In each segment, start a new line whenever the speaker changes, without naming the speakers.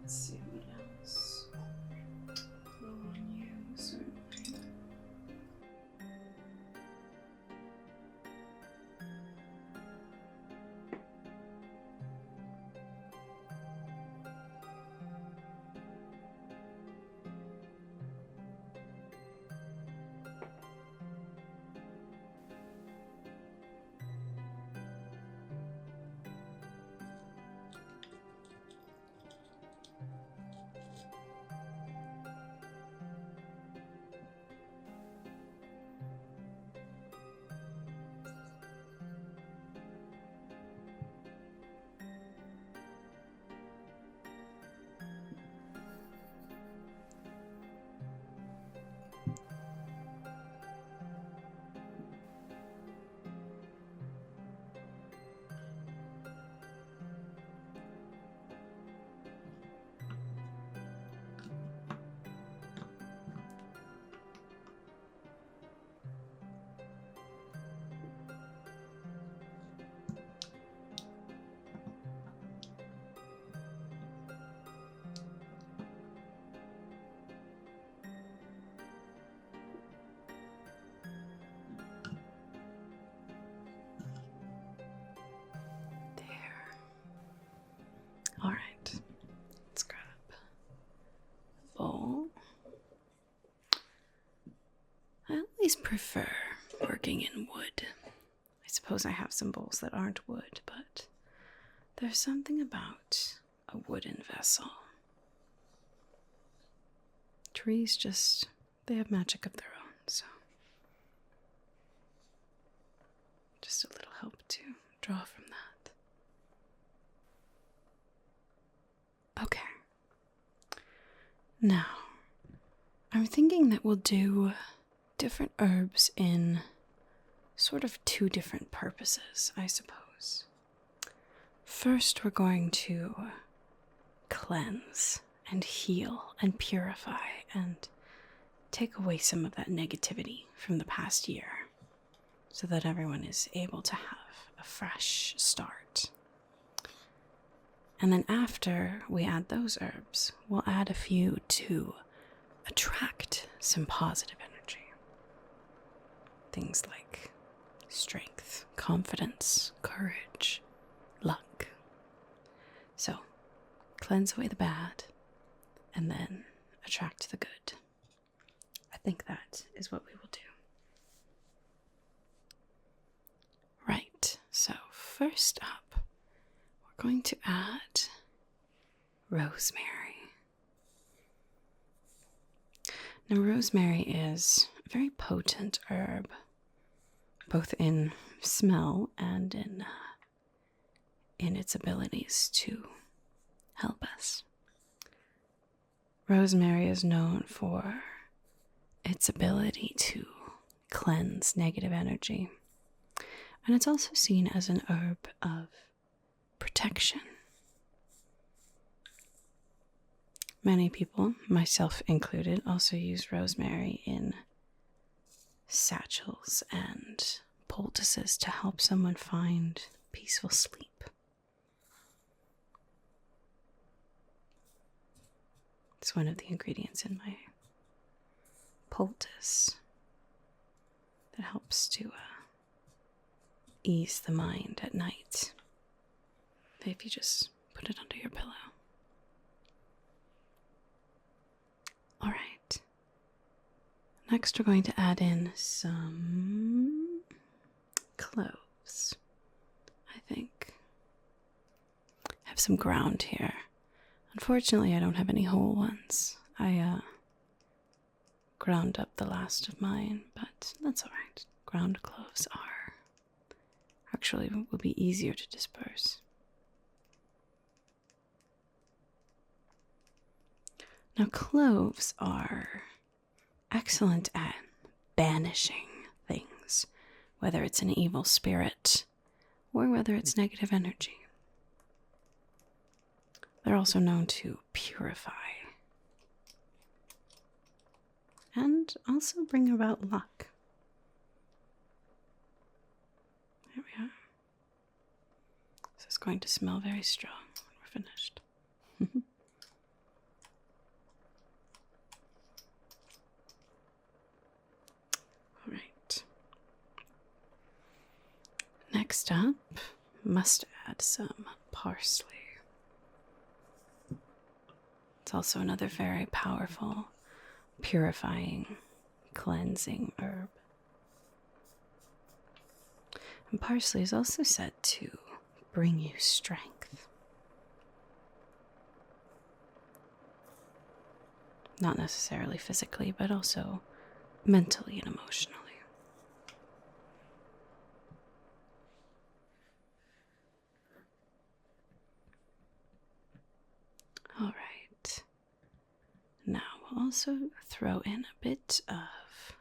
Let's see what else. Low on you, certainly. All right, let's grab a bowl. I always prefer working in wood. I suppose I have some bowls that aren't wood, but there's something about a wooden vessel. Trees just, they have magic of their own, so just a little help to draw from that. Okay. Now, I'm thinking that we'll do different herbs in sort of two different purposes, I suppose. First, we're going to cleanse and heal and purify and take away some of that negativity from the past year so that everyone is able to have a fresh start. And then after we add those herbs, we'll add a few to attract some positive energy. Things like strength, confidence, courage, luck. So, cleanse away the bad and then attract the good. I think that is what we will do. Right, so first up, we're going to add rosemary. Now, rosemary is a very potent herb, both in smell and in its abilities to help us. Rosemary is known for its ability to cleanse negative energy, and it's also seen as an herb of protection. Many people, myself included, also use rosemary in satchels and poultices to help someone find peaceful sleep. It's one of the ingredients in my poultice that helps to ease the mind at night. If you just put it under your pillow. All right. Next, we're going to add in some cloves. I think I have some ground here. Unfortunately, I don't have any whole ones. I ground up the last of mine, but that's all right. Ground cloves are actually will be easier to disperse. Now, cloves are excellent at banishing things, whether it's an evil spirit or whether it's negative energy. They're also known to purify and also bring about luck. There we are. This is going to smell very strong when we're finished. Next up, must add some parsley. It's also another very powerful, purifying, cleansing herb. And parsley is also said to bring you strength. Not necessarily physically, but also mentally and emotionally. All right. Now we'll also throw in a bit of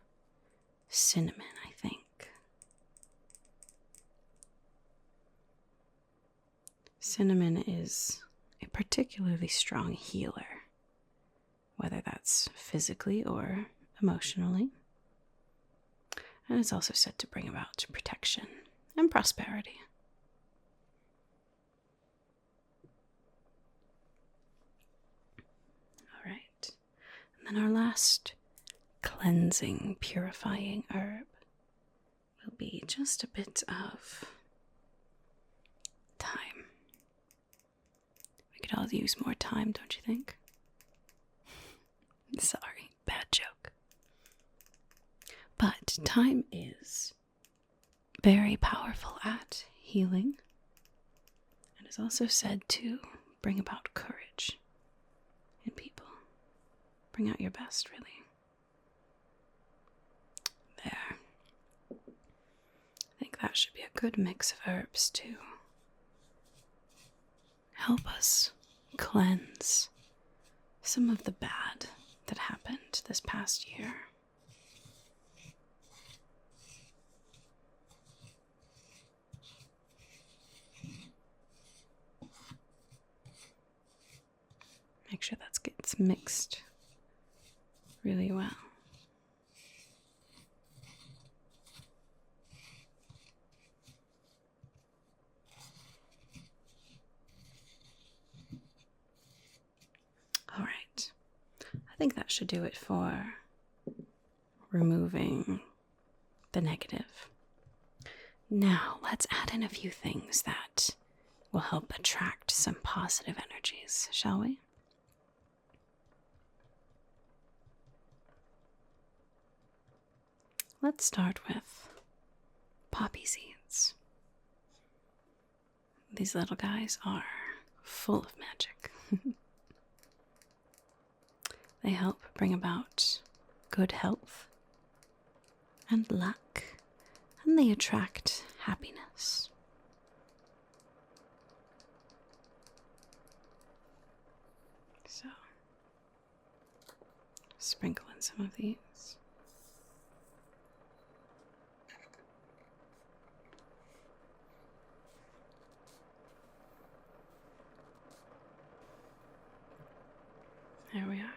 cinnamon, I think. Cinnamon is a particularly strong healer, whether that's physically or emotionally. And it's also said to bring about protection and prosperity. All right. And then our last cleansing, purifying herb will be just a bit of thyme. We could all use more time, don't you think? Sorry, bad joke. But thyme is very powerful at healing, and is also said to bring about courage in people. Bring out your best, really. There. I think that should be a good mix of herbs to help us cleanse some of the bad that happened this past year. Make sure that gets mixed really well. All right. I think that should do it for removing the negative. Now, let's add in a few things that will help attract some positive energies, shall we? Let's start with poppy seeds. These little guys are full of magic. They help bring about good health and luck, and they attract happiness. So, sprinkle in some of these. There we are.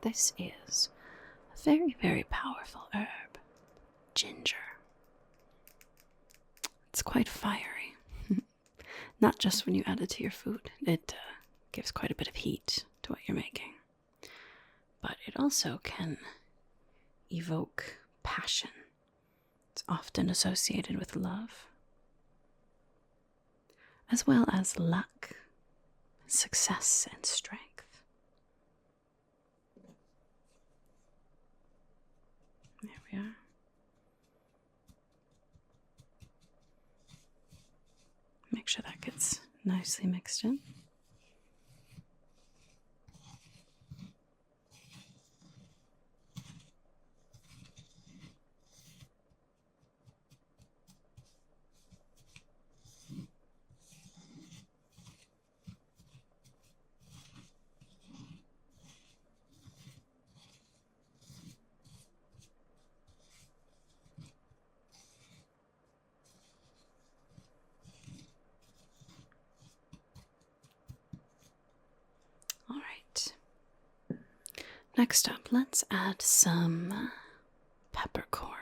This is a very, very powerful herb, ginger. It's quite fiery. Not just when you add it to your food. It gives quite a bit of heat to what you're making. But it also can evoke passion. It's often associated with love, as well as luck, success, and strength. There we are. Make sure that gets nicely mixed in. All right. Next up, let's add some peppercorn.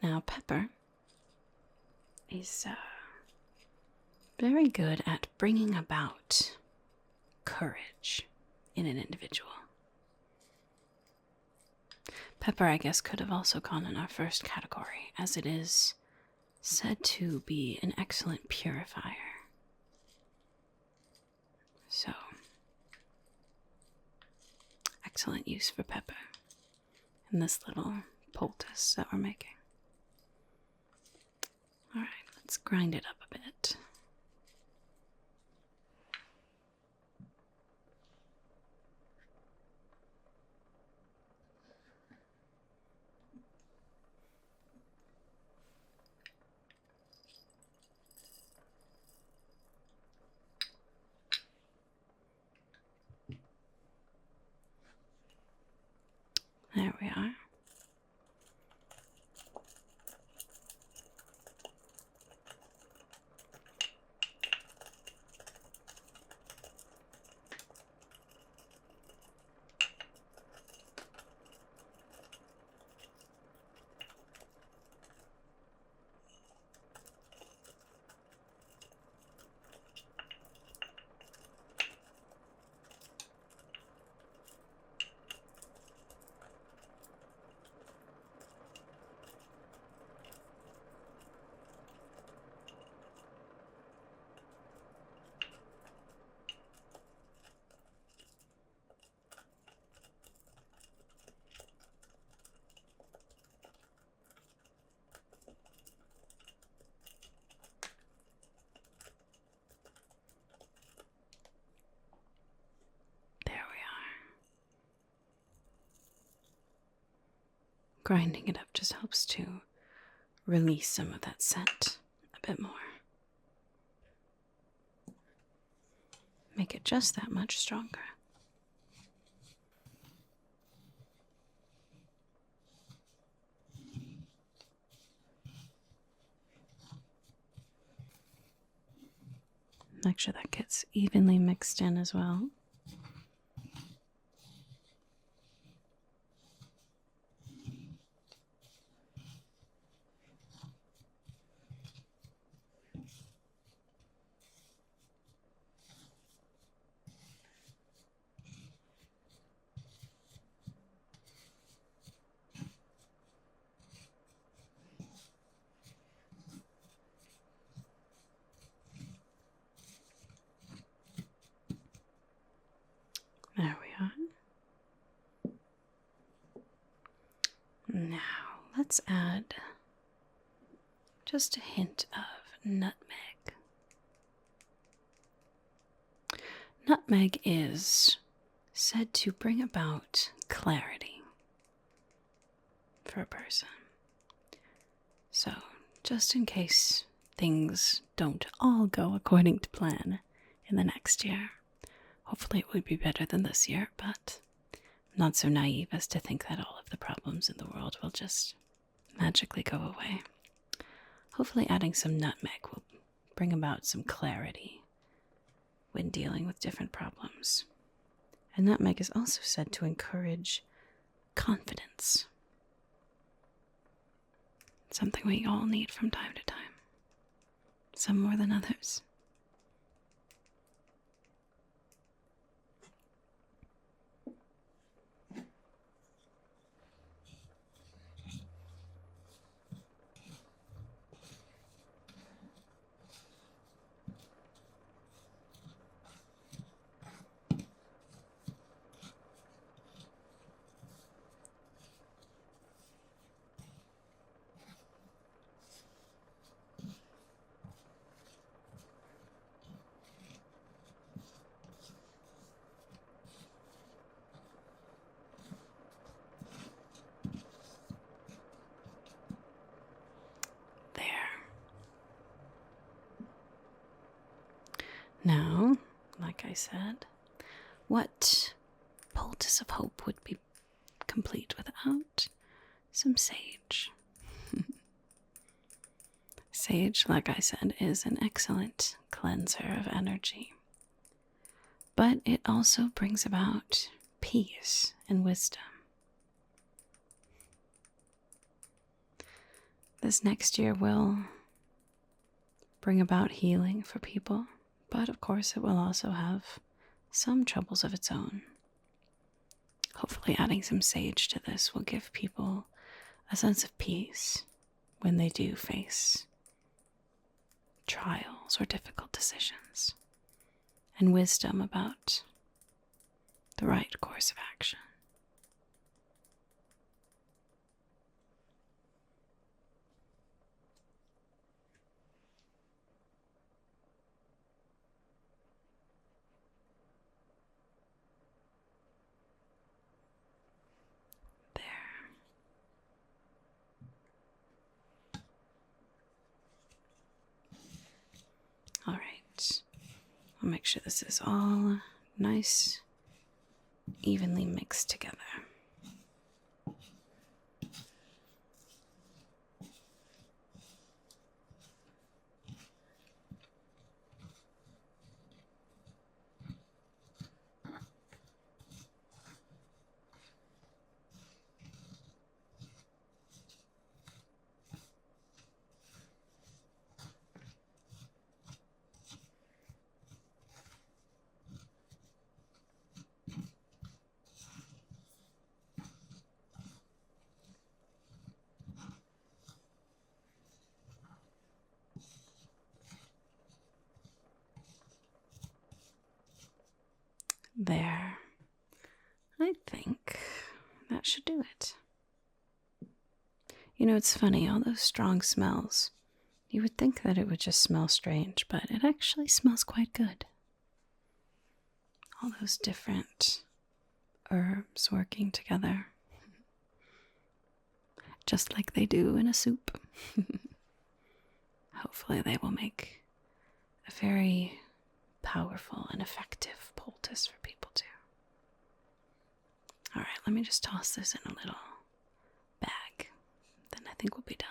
Now, pepper is very good at bringing about courage in an individual. Pepper, I guess, could have also gone in our first category, as it is said to be an excellent purifier. So, excellent use for pepper in this little poultice that we're making. Alright, let's grind it up a bit. There we are. Grinding it up just helps to release some of that scent a bit more. Make it just that much stronger. Make sure that gets evenly mixed in as well. There we are. Now, let's add just a hint of nutmeg. Nutmeg is said to bring about clarity for a person. So, just in case things don't all go according to plan in the next year, hopefully it would be better than this year, but I'm not so naive as to think that all of the problems in the world will just magically go away. Hopefully adding some nutmeg will bring about some clarity when dealing with different problems. And nutmeg is also said to encourage confidence. Something we all need from time to time. Some more than others. Now, like I said, what Poultice of Hope would be complete without some sage? Sage, like I said, is an excellent cleanser of energy, but it also brings about peace and wisdom. This next year will bring about healing for people, but of course it will also have some troubles of its own. Hopefully hopefully adding some sage to this will give people a sense of peace when they do face trials or difficult decisions, and wisdom about the right course of action. All right, I'll make sure this is all nice, evenly mixed together. There. I think that should do it. You know, it's funny, all those strong smells. You would think that it would just smell strange, but it actually smells quite good. All those different herbs working together. Just like they do in a soup. Hopefully they will make a very powerful and effective poultice for people too. All right, let me just toss this in a little bag. Then I think we'll be done.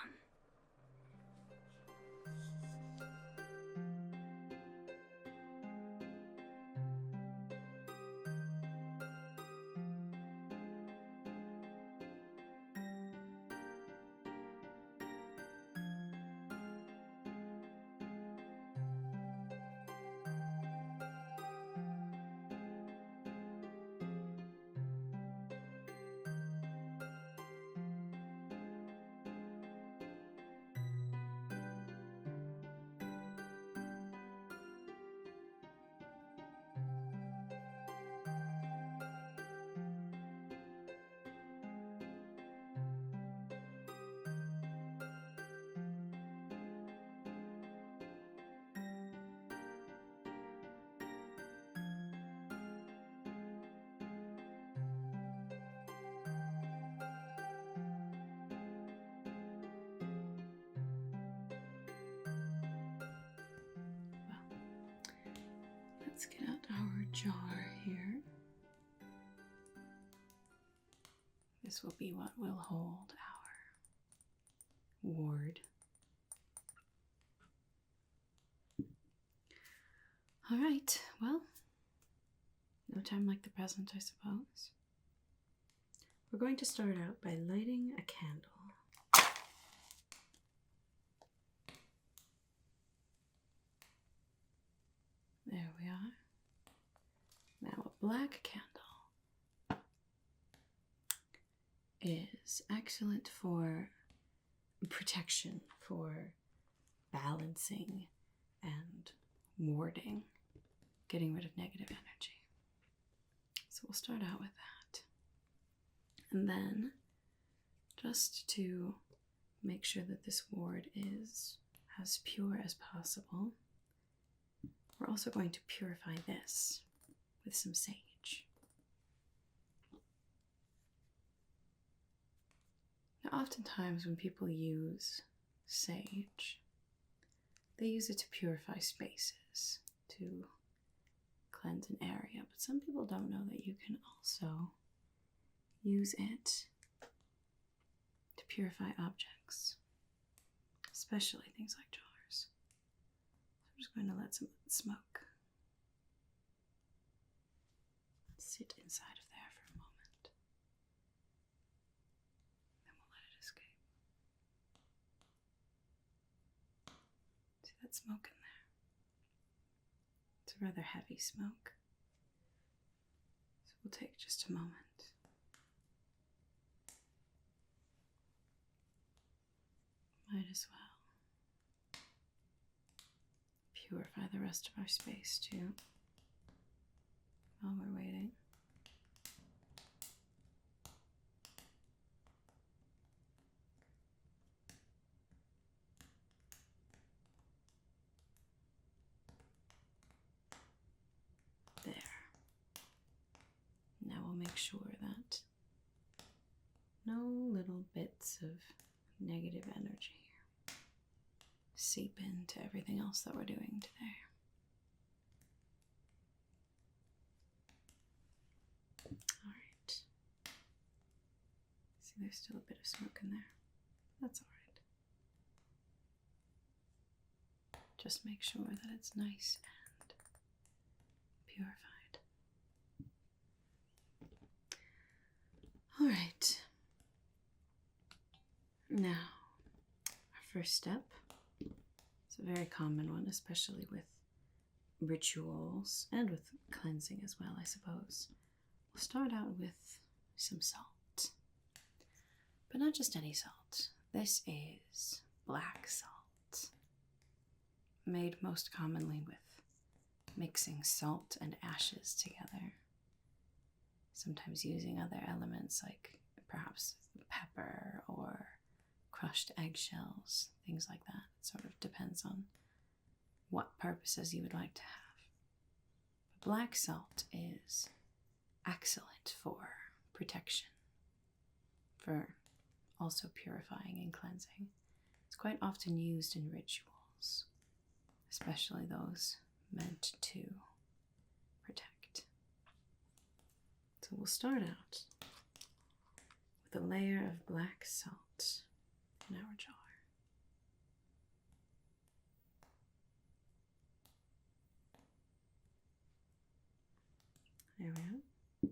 Let's get out our jar here. This will be what will hold our ward. All right, well, no time like the present, I suppose. We're going to start out by lighting a candle. There we are. Now a black candle is excellent for protection, for balancing and warding, getting rid of negative energy. So we'll start out with that. And then, just to make sure that this ward is as pure as possible, we're also going to purify this with some sage. Now, oftentimes when people use sage, they use it to purify spaces, to cleanse an area, but some people don't know that you can also use it to purify objects, especially things like jars. I'm just going to let some of it smoke. Sit inside of there for a moment. Then we'll let it escape. See that smoke in there? It's a rather heavy smoke. So we'll take just a moment might as well purify the rest of our space too while we're waiting. There. Now we'll make sure that no little bits of negative energy seep into everything else that we're doing today. All right. See, there's still a bit of smoke in there. That's all right. Just make sure that it's nice and purified. All right. Now, our first step, it's a very common one, especially with rituals and with cleansing as well, I suppose. We'll start out with some salt, but not just any salt. This is black salt, made most commonly with mixing salt and ashes together, sometimes using other elements like perhaps pepper or crushed eggshells, things like that. It sort of depends on what purposes you would like to have. But black salt is excellent for protection, for also purifying and cleansing. It's quite often used in rituals, especially those meant to protect. So we'll start out with a layer of black salt in our jar. There we go.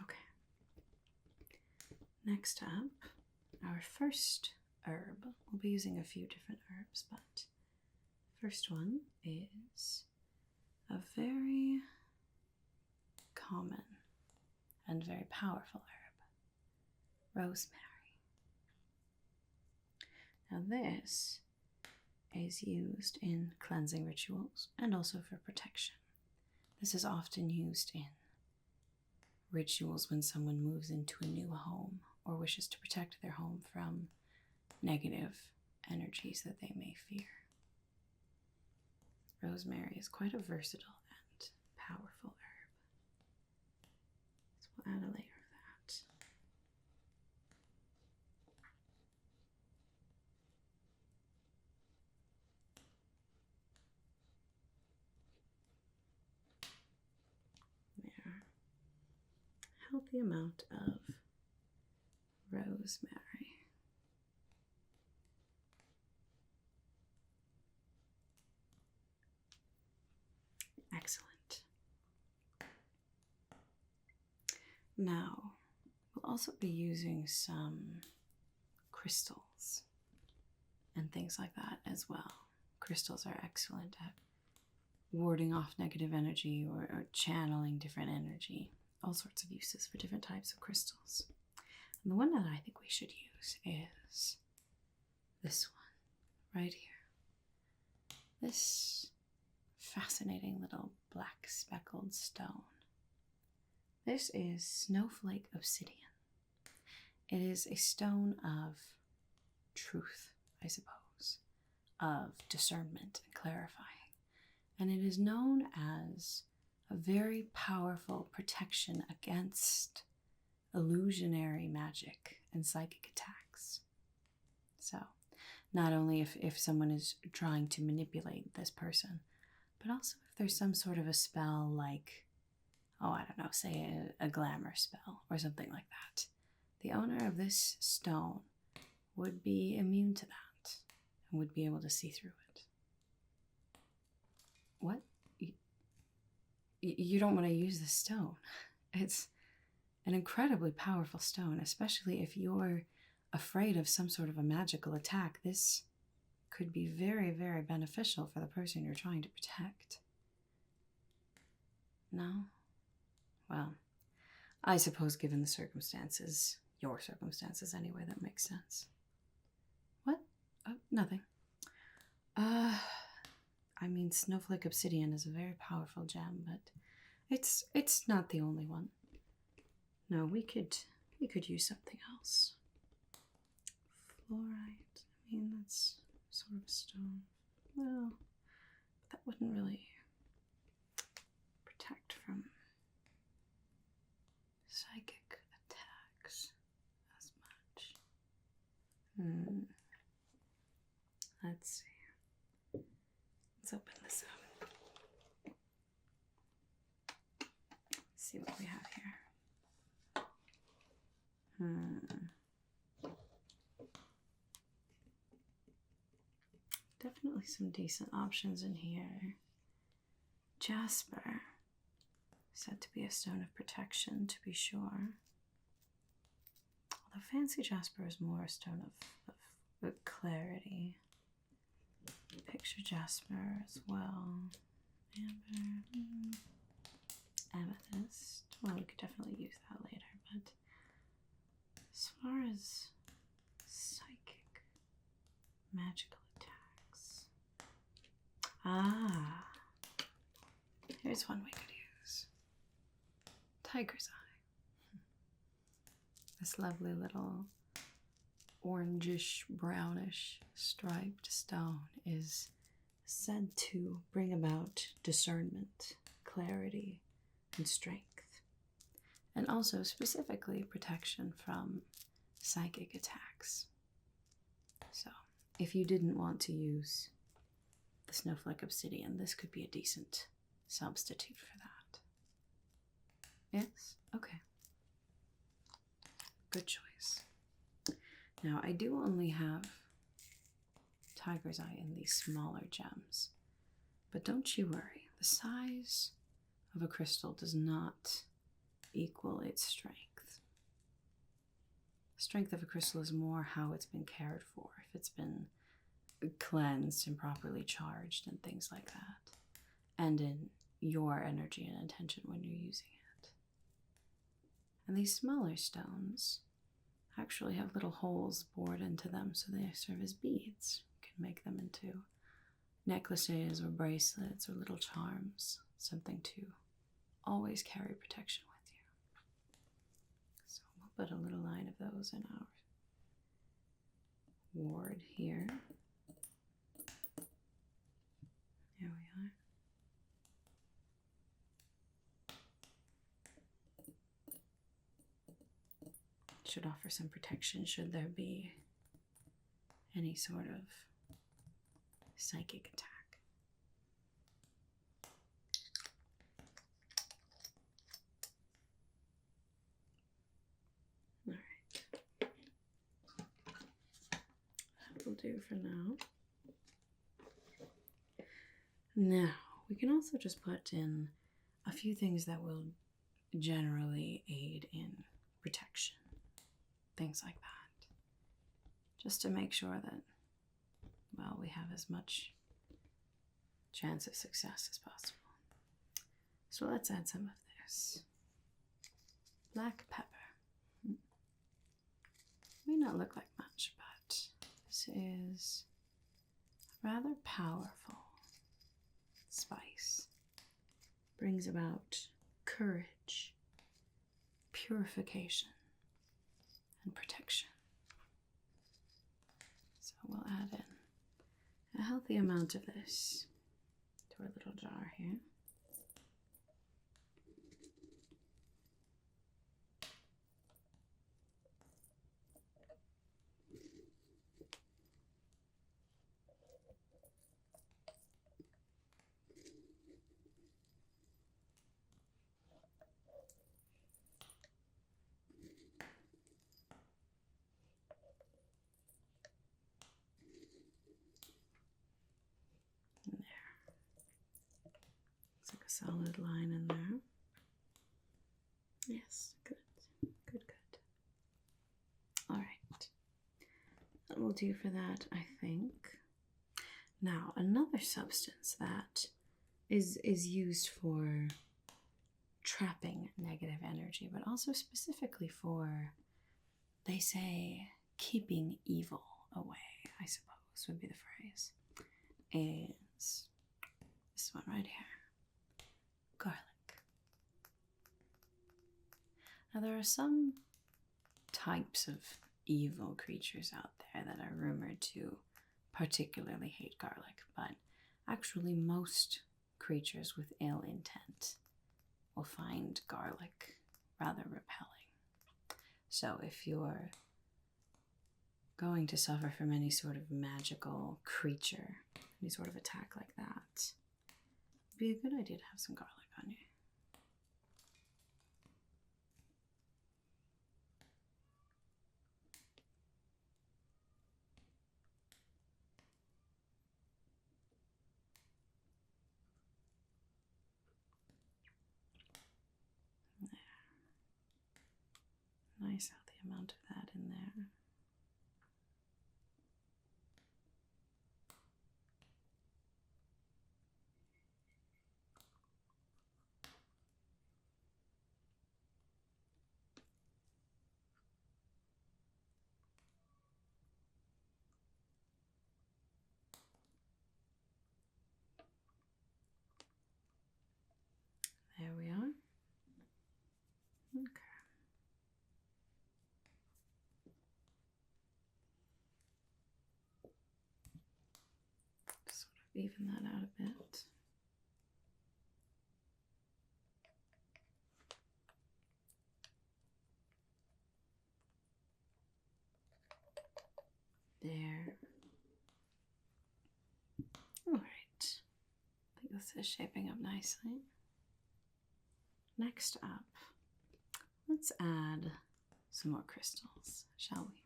Okay. Next up, our first herb. We'll be using a few different herbs, but first one is a very common and very powerful herb, rosemary. Now this is used in cleansing rituals and also for protection. This is often used in rituals when someone moves into a new home or wishes to protect their home from negative energies that they may fear. Rosemary is quite a versatile and powerful herb. So we'll add a layer of that. There. Healthy amount of rosemary. Excellent. Now, we'll also be using some crystals and things like that as well. Crystals are excellent at warding off negative energy or channeling different energy. All sorts of uses for different types of crystals. And the one that I think we should use is this one right here. This fascinating little black speckled stone. This is snowflake obsidian. It is a stone of truth, I suppose, of discernment and clarifying. And it is known as a very powerful protection against illusionary magic and psychic attacks. So, not only if someone is trying to manipulate this person, but also if there's some sort of a spell like, oh, I don't know, say a glamour spell or something like that. The owner of this stone would be immune to that and would be able to see through it. What? You don't want to use this stone. It's an incredibly powerful stone, especially if you're afraid of some sort of a magical attack. This could be very, very beneficial for the person you're trying to protect. No? Well, I suppose given the circumstances, your circumstances anyway, that makes sense. What? Oh, nothing. I mean, Snowflake Obsidian is a very powerful gem, but it's not the only one. No, we could use something else. Fluorite. I mean, that's sort of a stone. Well, that wouldn't really protect from psychic attacks as much. Let's see. Let's open this up. See what we have here. Definitely some decent options in here. Jasper, said to be a stone of protection, to be sure. Although fancy jasper is more a stone of clarity. Picture jasper as well. Amber, amethyst. Well, we could definitely use that later, but as far as psychic, magical attacks. Here's one we could use. Tiger's eye. This lovely little orangish, brownish, striped stone is said to bring about discernment, clarity, and strength. And also specifically protection from psychic attacks. So, if you didn't want to use the Snowflake Obsidian, this could be a decent substitute for that. Yes? Okay. Good choice. Now, I do only have Tiger's Eye in these smaller gems, but don't you worry. The size of a crystal does not equal its strength. The strength of a crystal is more how it's been cared for, if it's been cleansed and properly charged and things like that, and in your energy and intention when you're using it. And these smaller stones actually have little holes bored into them, so they serve as beads. You can make them into necklaces or bracelets or little charms, something to always carry protection with you. So we'll put a little line of those in our ward here. There we are. Should offer some protection should there be any sort of psychic attack. All right. That will do for now. Now, we can also just put in a few things that will generally aid in protection. Things like that. Just to make sure that, well, we have as much chance of success as possible. So let's add some of this. Black pepper. May not look like much, but this is a rather powerful spice. Brings about courage, purification, and protection. So we'll add in a healthy amount of this to our little jar here. Solid line in there. Yes, good, good, good. All right, that will do for that, I think. Now, another substance that is used for trapping negative energy, but also specifically for, they say, keeping evil away, I suppose would be the phrase, is this one right here, garlic. Now there are some types of evil creatures out there that are rumored to particularly hate garlic, but actually most creatures with ill intent will find garlic rather repelling. So if you're going to suffer from any sort of magical creature, any sort of attack like that, it'd be a good idea to have some garlic on you. Nice healthy amount of that in there. There we are. Okay. Sort of even that out a bit. There. All right. I think this is shaping up nicely. Next up, let's add some more crystals, shall we?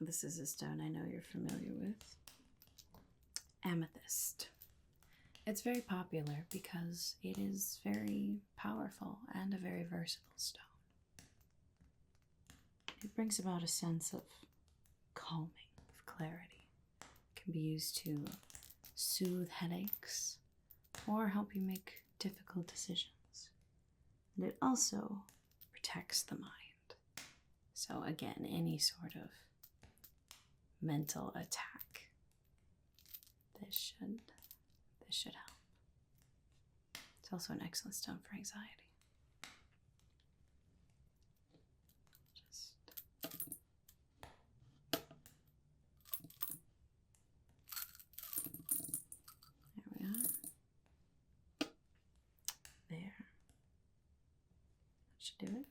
This is a stone I know you're familiar with. Amethyst. It's very popular because it is very powerful and a very versatile stone. It brings about a sense of calming, of clarity. It can be used to soothe headaches or help you make difficult decisions. And it also protects the mind. So again, any sort of mental attack, this should help. It's also an excellent stone for anxiety. There we are. There. That should do it.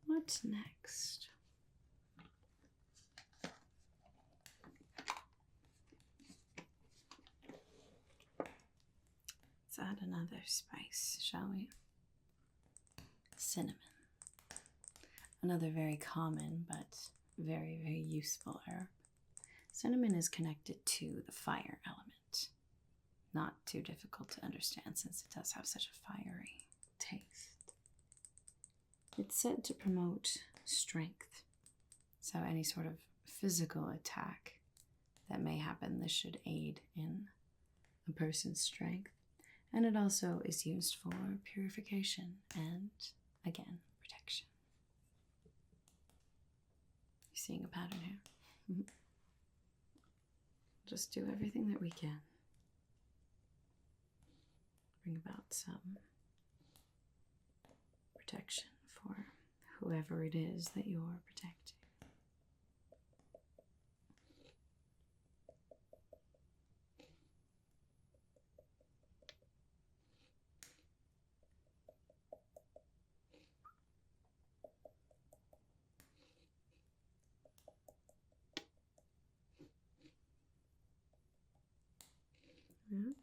What's next? Let's add another spice, shall we? Cinnamon. Another very common but very, very useful herb. Cinnamon is connected to the fire element. Not too difficult to understand since it does have such a fiery taste. It's said to promote strength. So any sort of physical attack that may happen, this should aid in a person's strength. And it also is used for purification and, again, protection. You're seeing a pattern here. Just do everything that we can. Bring about some protection for whoever it is that you're protecting. Yeah.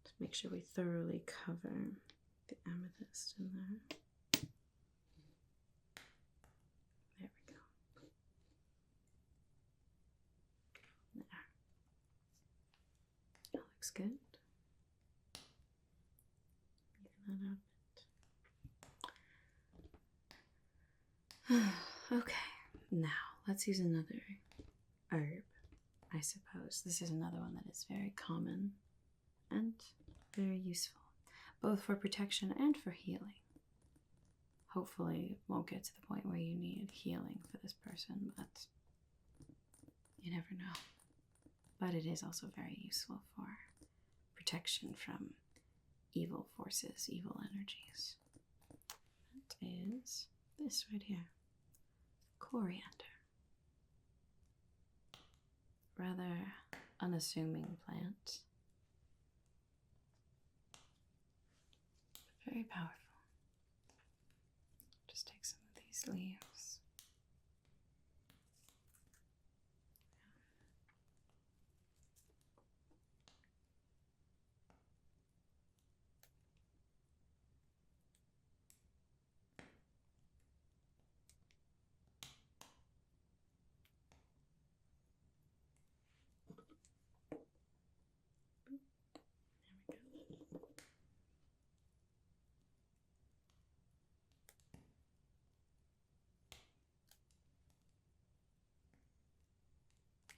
Just make sure we thoroughly cover the amethyst in there. There we go. There. That looks good. Even that out a bit. Okay, now let's use another herb, I suppose. This is another one that is very common and very useful, both for protection and for healing. Hopefully, it won't get to the point where you need healing for this person, but you never know. But it is also very useful for protection from evil forces, evil energies. That is this right here. Coriander. Rather unassuming plant. Very powerful. Just take some of these leaves.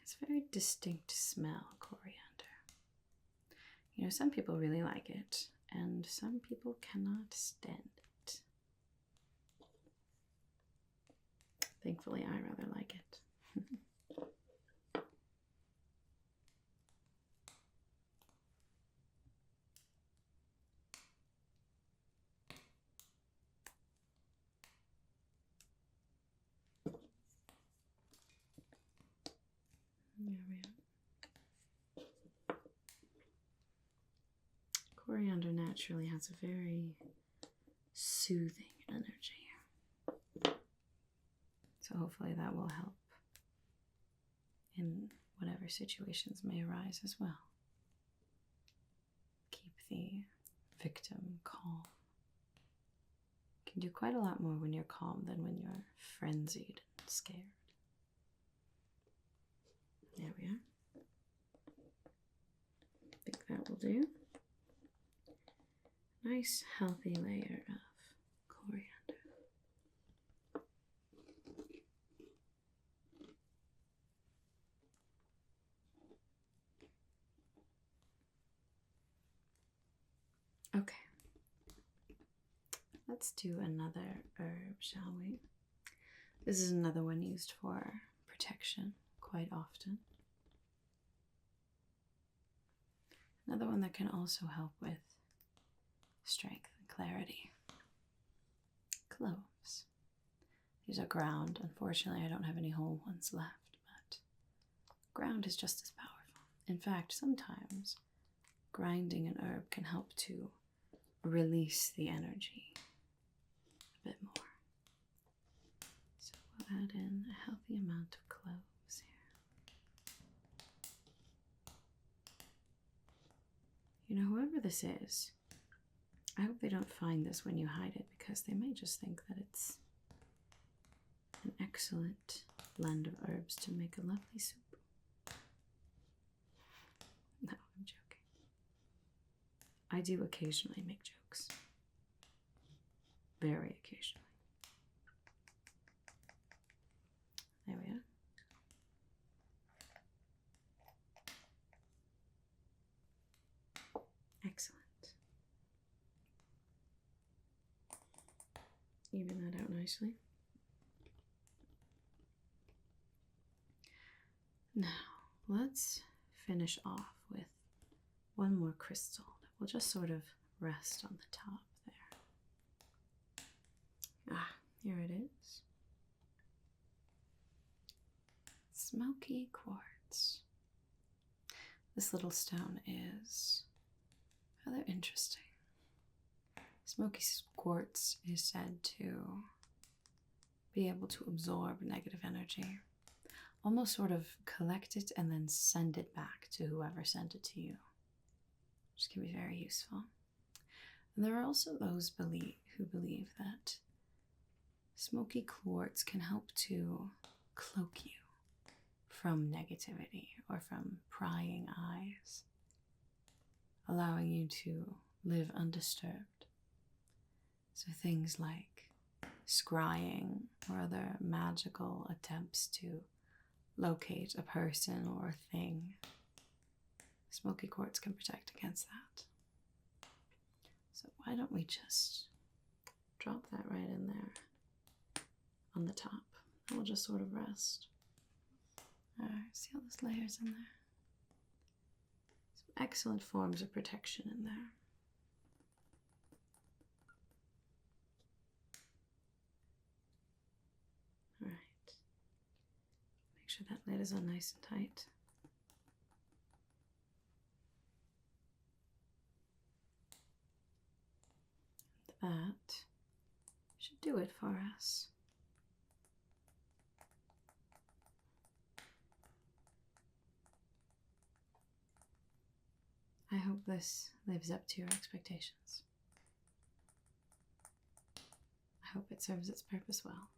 It's a very distinct smell, coriander. You know, some people really like it, and some people cannot stand it. Thankfully, I rather like it. There we are. Coriander naturally has a very soothing energy. So hopefully that will help in whatever situations may arise as well. Keep the victim calm. You can do quite a lot more when you're calm than when you're frenzied and scared. There we are. I think that will do. Nice healthy layer of coriander. Okay. Let's do another herb, shall we? This is another one used for protection quite often. Another one that can also help with strength and clarity. Cloves. These are ground. Unfortunately, I don't have any whole ones left, but ground is just as powerful. In fact, sometimes grinding an herb can help to release the energy a bit more. So we'll add in a healthy amount of cloves here. You know, whoever this is, I hope they don't find this when you hide it, because they may just think that it's an excellent blend of herbs to make a lovely soup. No, I'm joking. I do occasionally make jokes. Very occasionally. There we are. Excellent. Even that out nicely. Now, let's finish off with one more crystal that will just sort of rest on the top there. Ah, here it is. Smoky quartz. This little stone is rather interesting. Smoky quartz is said to be able to absorb negative energy, almost sort of collect it and then send it back to whoever sent it to you, which can be very useful. And there are also those who believe that smoky quartz can help to cloak you from negativity or from prying eyes, allowing you to live undisturbed. So things like
scrying or other magical attempts to locate a person or a thing. Smoky quartz can protect against that. So why don't we just drop that right in there on the top, and we'll just sort of rest. Alright, see all those layers in there? Some excellent forms of protection in there. Alright. Make sure that lid is on nice and tight. That should do it for us. I hope this lives up to your expectations. I hope it serves its purpose well.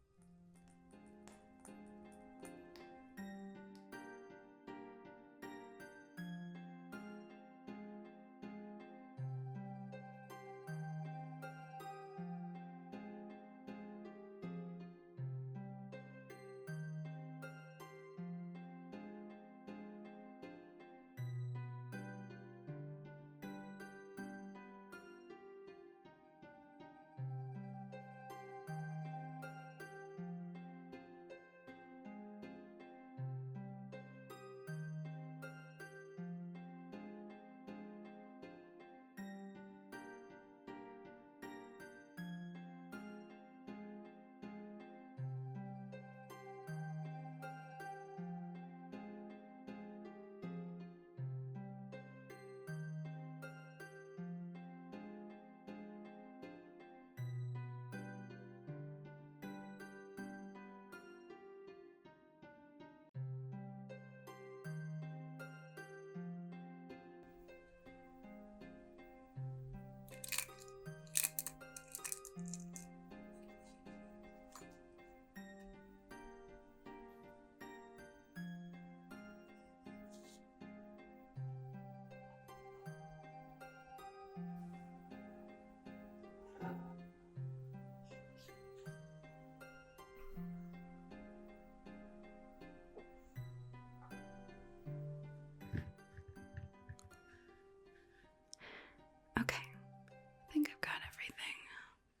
Okay, I think I've got everything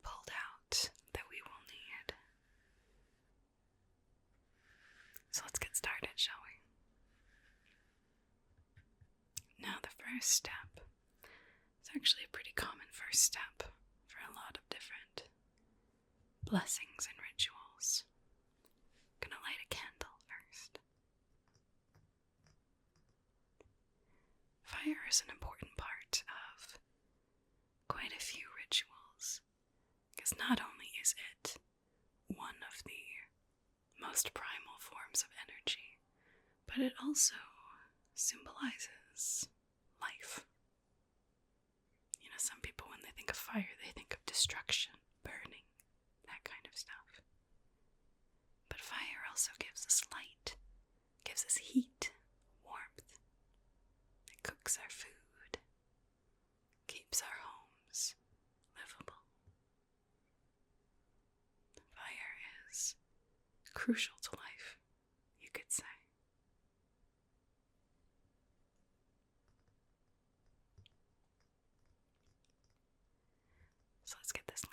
pulled out that we will need. So let's get started, shall we? Now the first step is actually a pretty common first step for a lot of different blessings and rituals. I'm gonna light a candle first. Fire is an important part of quite a few rituals, because not only is it one of the most primal forms of energy, but it also symbolizes life. You know, some people, when they think of fire, they think of destruction, burning, that kind of stuff. But fire also gives us light, gives us heat, warmth. It cooks our food, keeps our homes livable. Fire is crucial to life, you could say. So let's get this lit.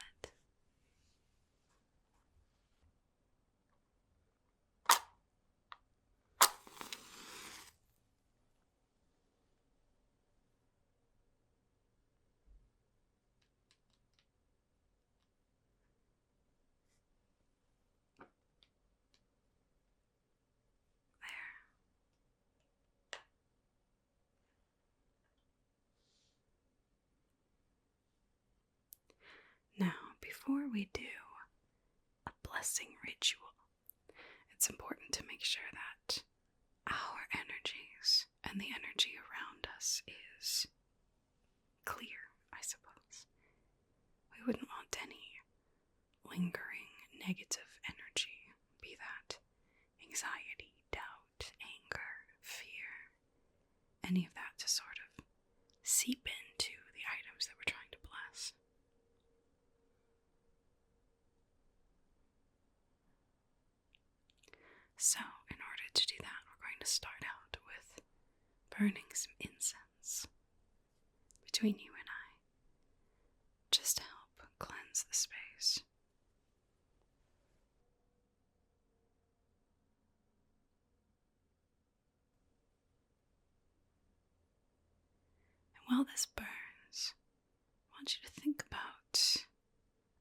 Now, before we do a blessing ritual, it's important to make sure that our energies and the energy around us is clear, I suppose. We wouldn't want any lingering negative energy, be that anxiety, doubt, anger, fear, any of that to sort of seep into the items that we're trying to bless. So, in order to do that, we're going to start out with burning some incense between you and I, just to help cleanse the space. And while this burns, I want you to think about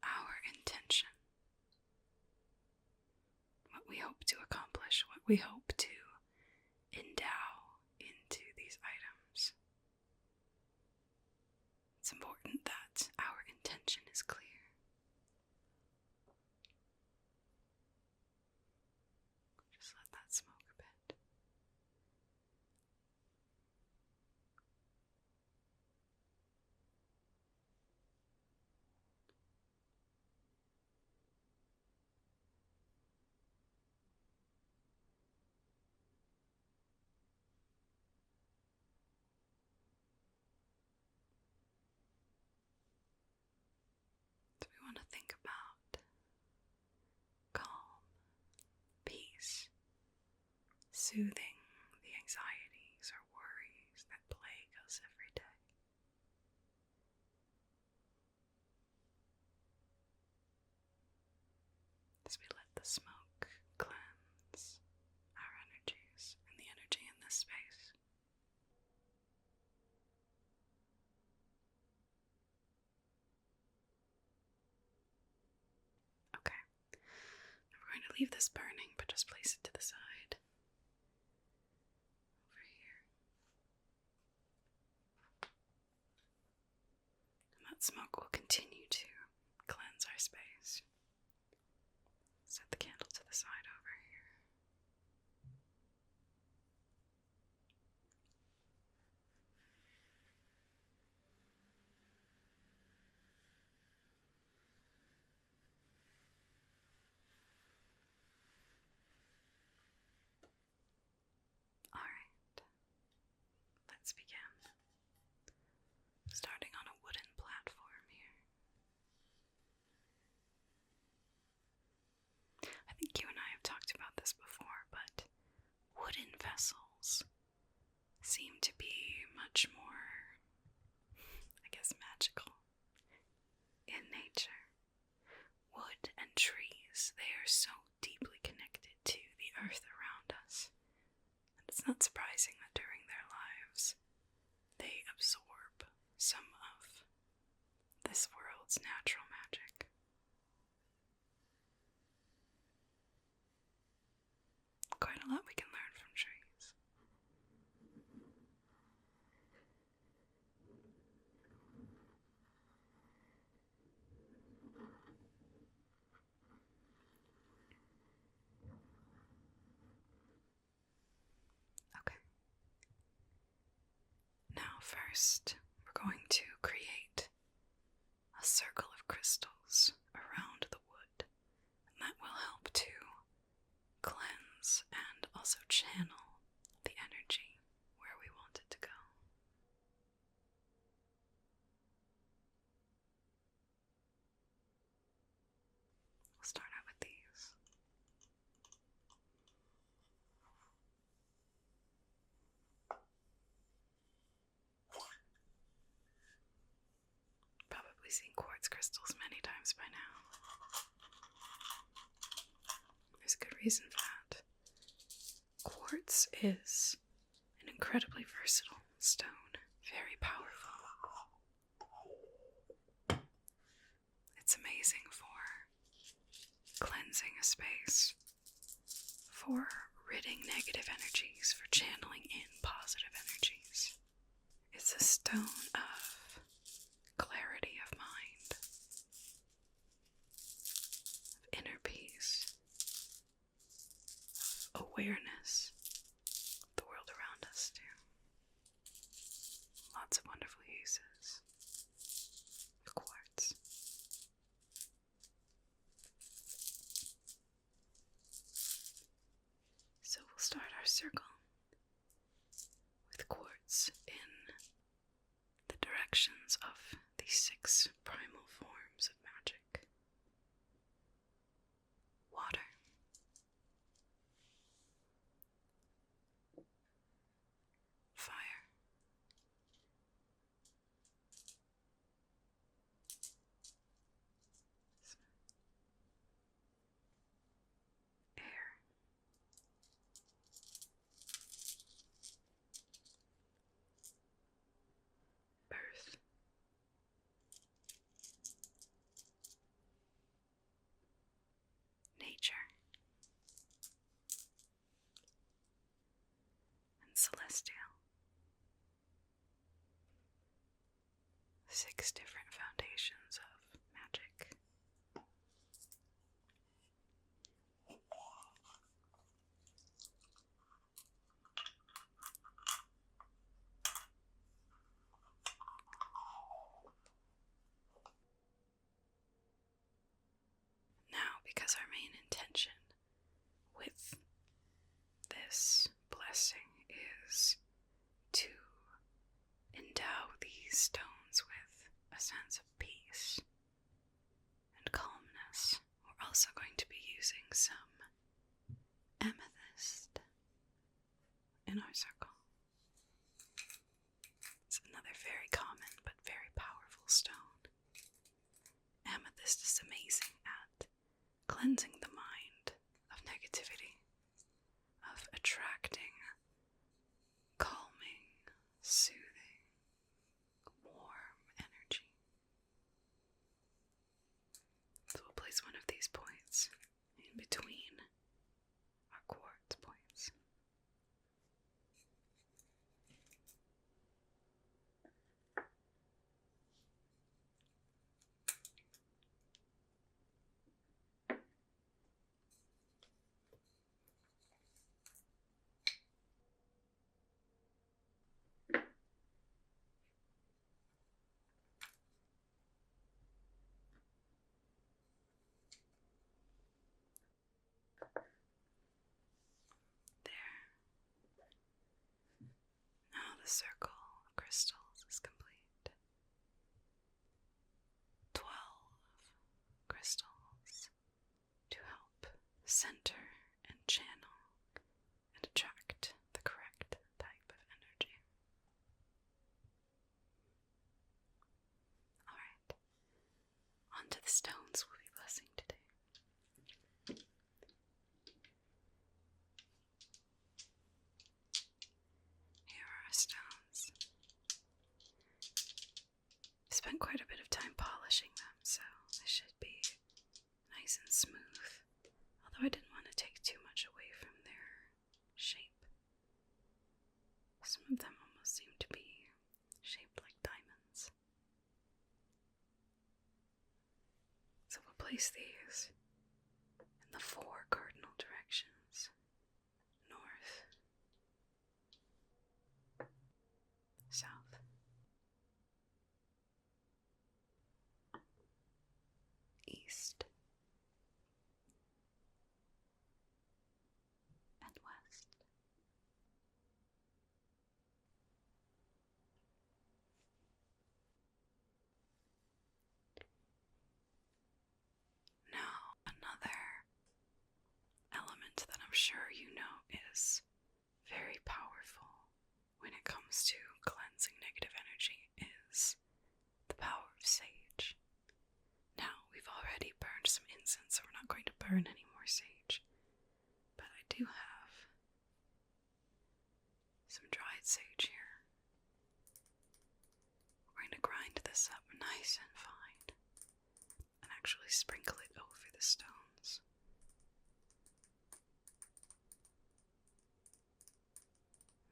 our intention, what we hope to accomplish, what we hope to endow into these items. It's important that our intention is clear. Just let that smoke a bit. So we want to think about calm, peace, soothing the anxieties or worries that plague us every day. As we let the smoke cleanse our energies and the energy in this space. Okay, now we're going to leave this burning, but just place it to the side. Over here. And that smoke will continue to cleanse our space. Set the candle to the side over here. Alright, let's begin. Starting on a wooden platform here. I think you and I have talked about this before, but wooden vessels seem to be much more, I guess, magical in nature. Wood and trees, they are so deeply connected to the earth around us. And it's not surprising that during their lives, they absorb some of this world's natural magic. Quite a lot we can learn from trees. Okay. Now first, we're going to create a circle of crystals around the wood, and that will help to cleanse and also channel the energy where we want it to go. We'll start out with these. Probably seen quartz crystals many times by now. There's a good reason for that. Quartz is an incredibly versatile stone, very powerful. It's amazing for cleansing a space, for ridding negative energies, for channeling in positive energies. It's a stone of clarity of mind, of inner peace, of awareness of the world around us too. Lots of wonderful uses of quartz. So we'll start our circle with quartz in the directions of the 6 primal forms of magic. Water, celestial. 6 different foundations of magic. Now, because our main intention with this blessing is to endow these stones with a sense of peace and calmness, we're also going to be using some amethyst in our circle. It's another very common but very powerful stone. Amethyst is amazing at cleansing the mind of negativity, of attracting calming, soothing, warm energy. So we'll place one of these points in between our quartz points. Now the circle of crystals is complete. 12 crystals to help center and channel and attract the correct type of energy. Alright, on to the stones we'll be blessing today. Here are our stones. I spent quite a bit of time polishing them, so they should be nice and smooth, although I didn't want to take too much away from their shape. Some of them almost seem to be shaped like diamonds. So we'll place these in the 4 cardinal directions: north, south, east, and west. Now, another element that I'm sure you know is very powerful when it comes to cleansing negative energy is the power of sage. Now, we've already burned some incense, so we're not going to burn any more sage. But I do have some dried sage here. We're going to grind this up nice and fine and actually sprinkle it over the stones.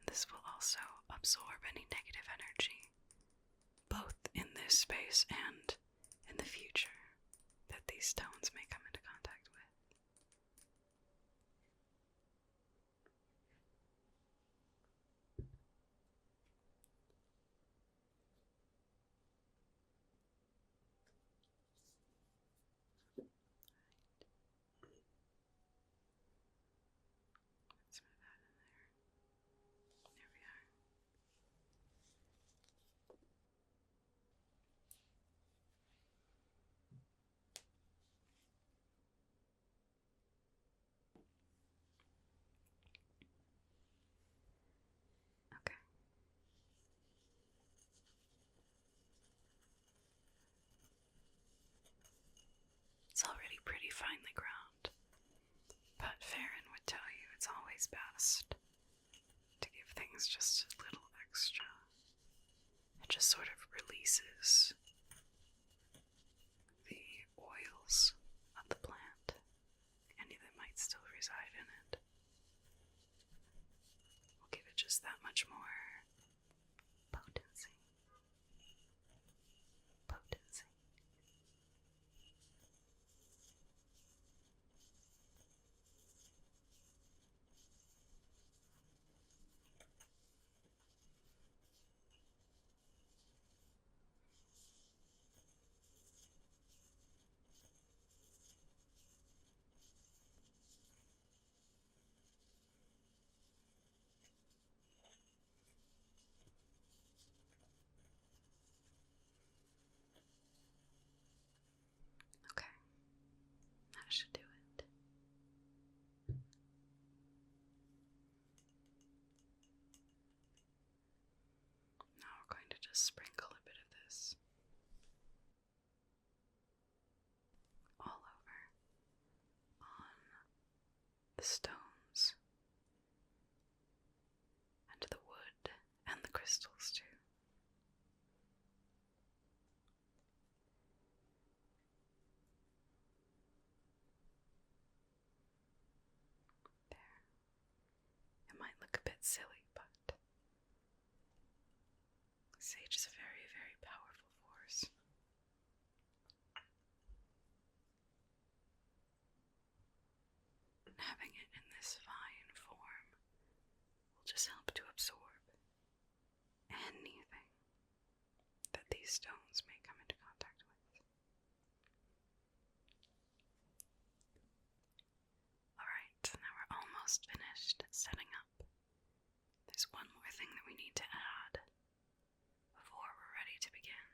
This will also absorb any negative energy, both in this space and in the future, that these stones may come into contact with. Let's move that in there. There we are. Okay. It's already pretty finely ground, but Farron would tell you it's always best to give things just a little extra. It just sort of releases the oils of the plant, any that might still reside in it. We'll give it just that much more potency. Potency. Okay, that should do it. Now we're going to just sprinkle a bit of this all over on the stones and the wood and the crystals too. There. It might look a bit silly, but sage is a very, very powerful force. And having it in this fine form will just help to absorb anything that these stones may come into contact with. Alright, now we're almost finished setting up. There's one more thing that we need to add before we're ready to begin.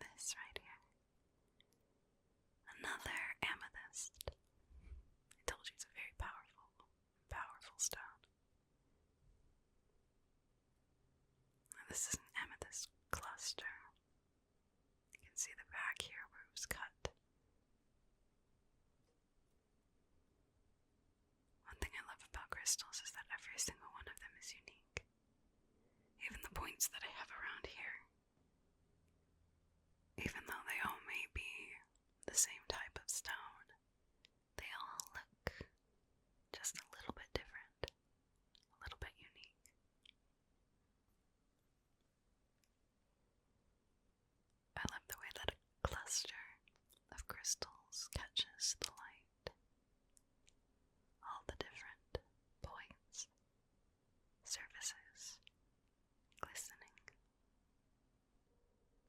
This right here. Another amethyst. I told you it's a very powerful stone. Now this is an amethyst cluster. You can see the back here where it was cut. One thing I love about crystals is that every single one of them is unique. Even the points that I have around here. Even though they all may be the same type of stone, they all look just a little bit different, a little bit unique. I love the way that a cluster of crystals catches the light. All the different points, surfaces, glistening.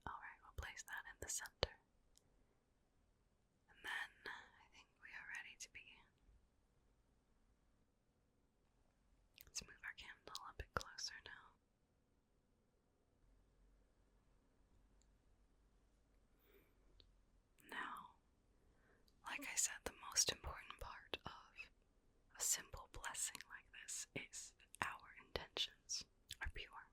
Alright, we'll place that in the center. And then I think we are ready to begin. Let's move our candle a bit closer now. Now, like I said, the most important part of a simple blessing like this is that our intentions are pure.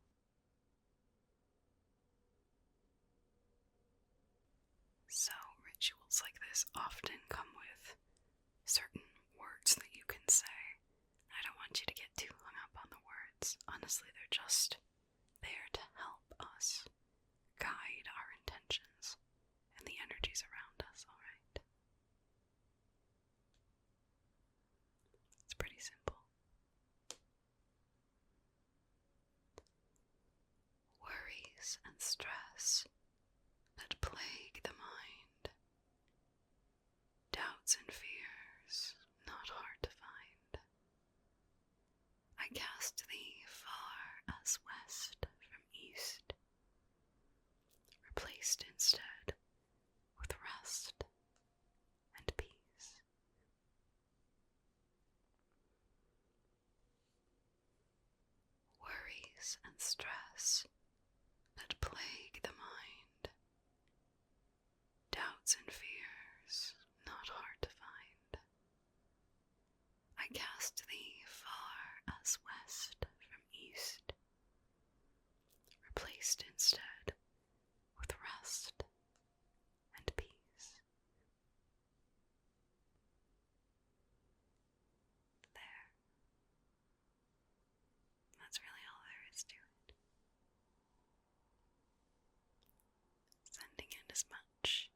So, rituals like this often come with certain words that you can say. I don't want you to get too hung up on the words. Honestly, they're just there to help us guide our intentions and the energies around us, alright? It's pretty simple. Worries and stress that plague the mind. Doubts and fears, not hard to find. I cast thee far as west from east, replaced instead with rest and peace. Worries and stress that plague the mind. Doubts and fears, not hard to find. I cast thee far as west from east, replaced instead with rest and peace. There. That's really all there is to it. Sending in as much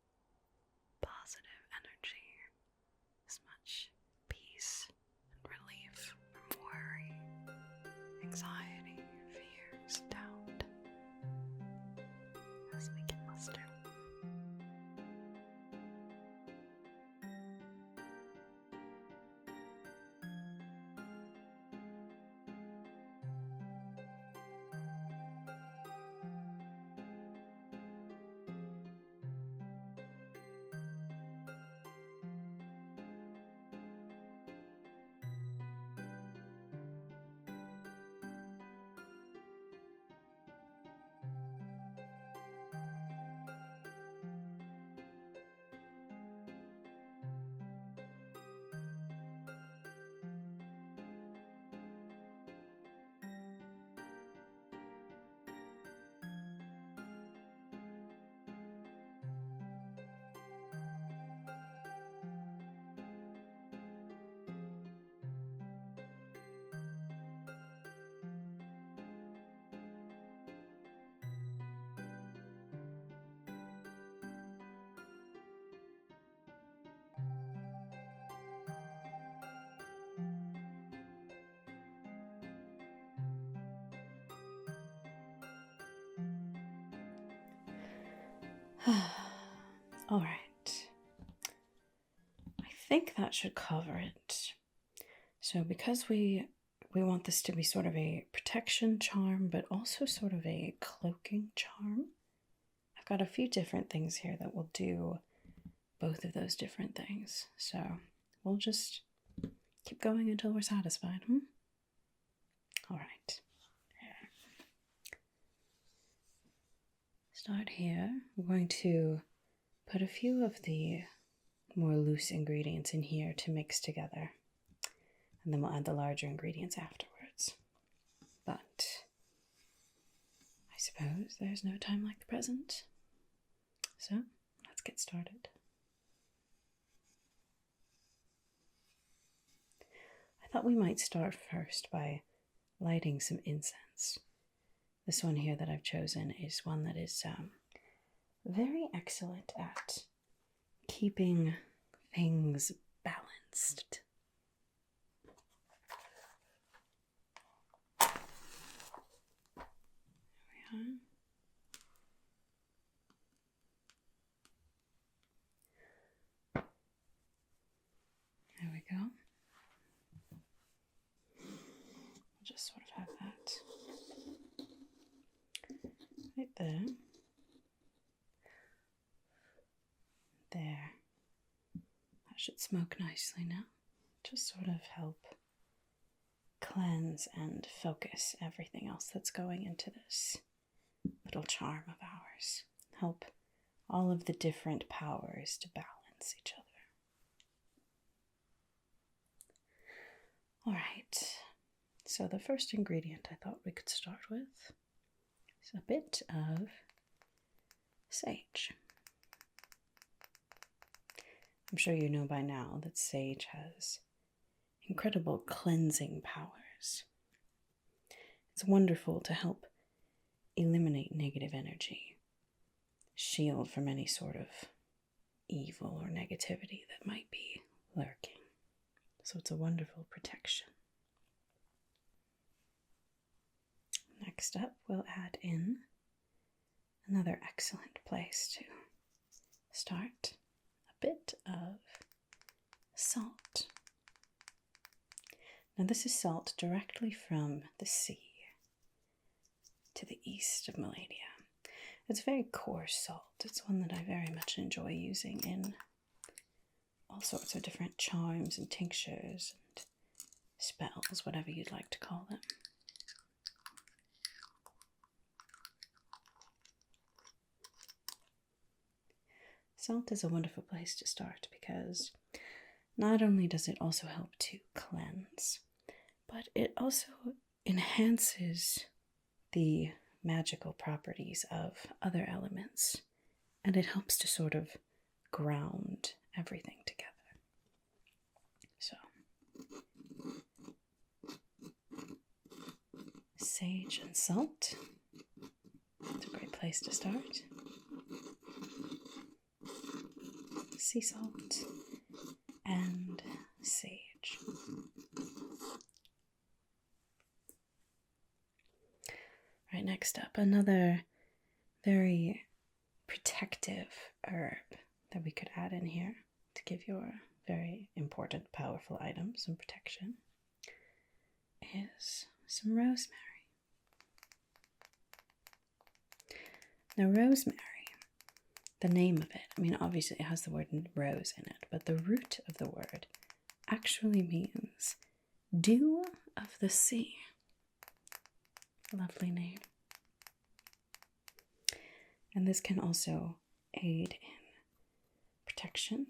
All right. I think that should cover it. So because we want this to be sort of a protection charm, but also sort of a cloaking charm, I've got a few different things here that will do both of those different things. So we'll just keep going until we're satisfied. All right. Start here. We're going to put a few of the more loose ingredients in here to mix together. And then we'll add the larger ingredients afterwards. But I suppose there's no time like the present. So let's get started. I thought we might start first by lighting some incense. This one here that I've chosen is one that is very excellent at keeping things balanced. There we are. There we go. I'll just sort of have that right there. There. That should smoke nicely now. Just sort of help cleanse and focus everything else that's going into this little charm of ours. Help all of the different powers to balance each other. All right. So the first ingredient I thought we could start with is a bit of sage. I'm sure you know by now that sage has incredible cleansing powers. It's wonderful to help eliminate negative energy, shield from any sort of evil or negativity that might be lurking. So it's a wonderful protection. Next up, we'll add in another excellent place to start, a bit of salt. Now this is salt directly from the sea to the east of Maladia. It's very coarse salt. It's one that I very much enjoy using in all sorts of different charms and tinctures and spells, whatever you'd like to call them. Salt is a wonderful place to start because not only does it also help to cleanse, but it also enhances the magical properties of other elements, and it helps to sort of ground everything together. So, sage and salt. It's a great place to start. Sea salt and sage. Right, next up, another very protective herb that we could add in here to give your very important, powerful item some protection is some rosemary. Now, rosemary, the name of it, I mean, obviously it has the word rose in it, but the root of the word actually means dew of the sea. Lovely name. And this can also aid in protection,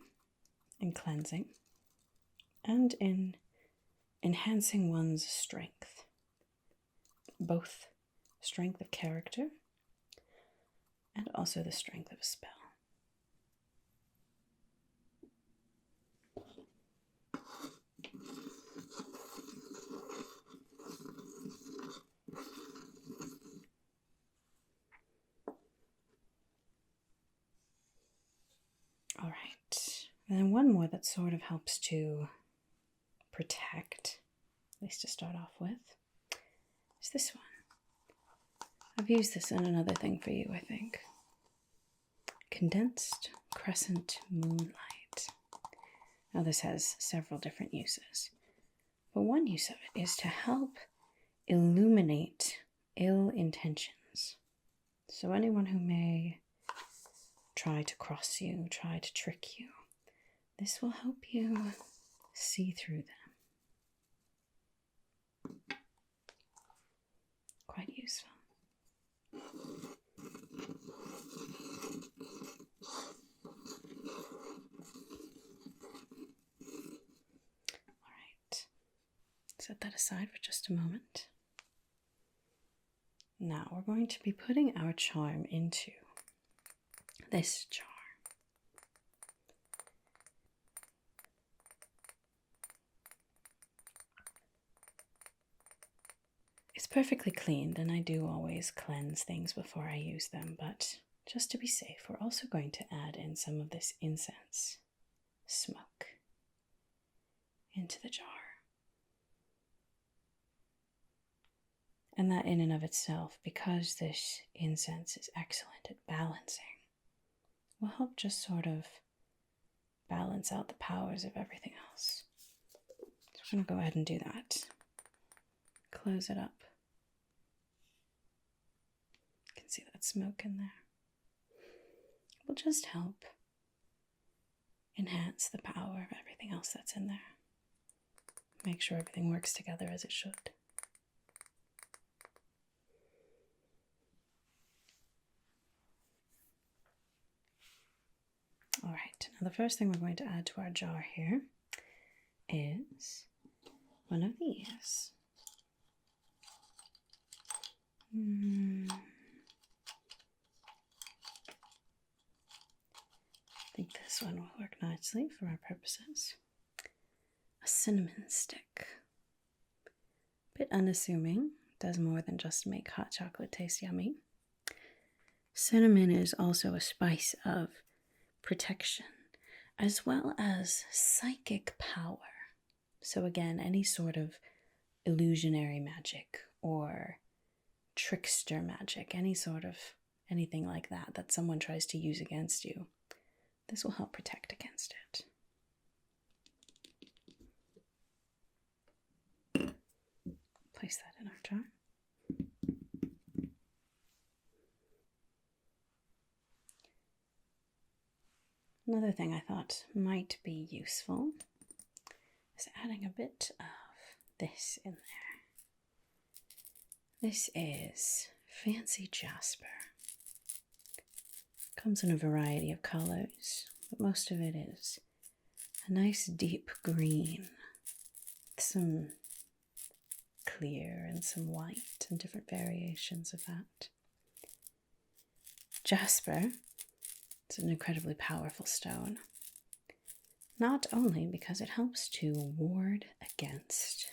in cleansing, and in enhancing one's strength. Both strength of character and also the strength of a spell. All right, and then one more that sort of helps to protect, at least to start off with, is this one. I've used this in another thing for you, I think. Condensed Crescent Moonlight. Now, this has several different uses, but one use of it is to help illuminate ill intentions. So, anyone who may try to cross you, try to trick you, this will help you see through them. Quite useful. Alright, set that aside for just a moment. Now we're going to be putting our charm into this jar. It's perfectly cleaned, and I do always cleanse things before I use them, but just to be safe, we're also going to add in some of this incense smoke into the jar. And that in and of itself, because this incense is excellent at balancing, will help just sort of balance out the powers of everything else. So we're going to go ahead and do that. Close it up. You can see that smoke in there. It will just help enhance the power of everything else that's in there. Make sure everything works together as it should. All right, now the first thing we're going to add to our jar here is one of these. I think this one will work nicely for our purposes. A cinnamon stick. A bit unassuming, does more than just make hot chocolate taste yummy. Cinnamon is also a spice of protection, as well as psychic power. So again, any sort of illusionary magic or trickster magic, anything like that someone tries to use against you, this will help protect against it. Place that in our jar. Another thing I thought might be useful is adding a bit of this in there. This is fancy jasper. Comes in a variety of colors, but most of it is a nice deep green with some clear and some white and different variations of that. Jasper, it's an incredibly powerful stone, not only because it helps to ward against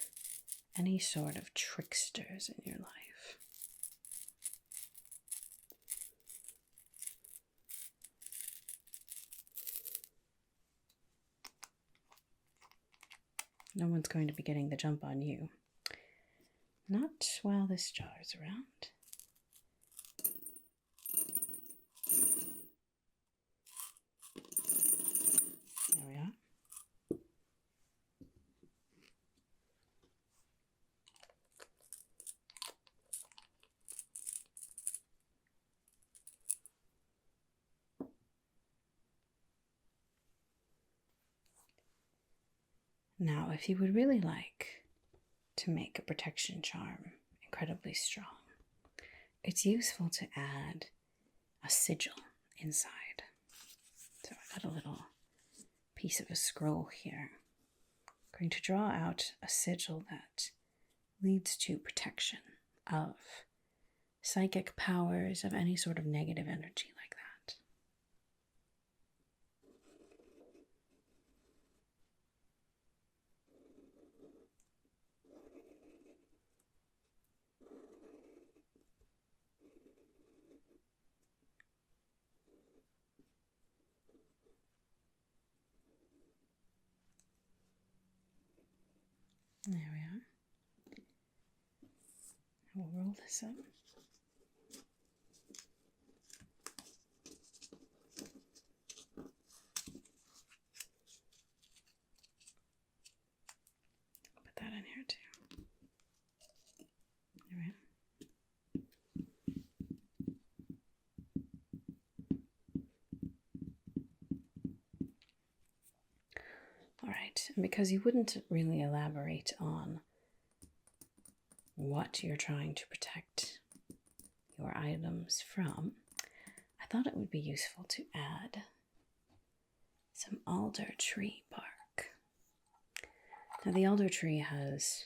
any sort of tricksters in your life. No one's going to be getting the jump on you. Not while this jar is around. There we are. Now, if you would really like to make a protection charm incredibly strong, it's useful to add a sigil inside. So I got a little piece of a scroll here. I'm going to draw out a sigil that leads to protection of psychic powers, of any sort of negative energy like that. There we are. We'll roll this up. here too. All right. All right, and because you wouldn't really elaborate on what you're trying to protect your items from, I thought it would be useful to add some alder tree bark. Now, the alder tree has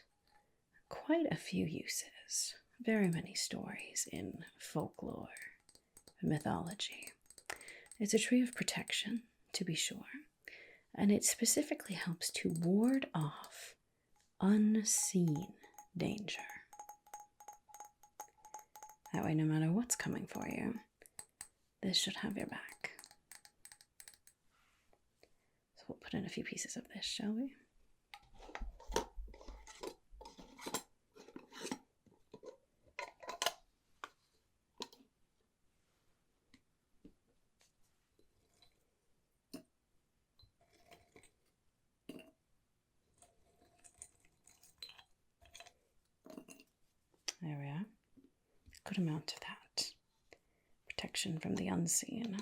quite a few uses, very many stories in folklore and mythology. It's a tree of protection, to be sure, and it specifically helps to ward off unseen danger. That way, no matter what's coming for you, this should have your back. So we'll put in a few pieces of this, shall we? There we are. Good amount of that. Protection from the unseen.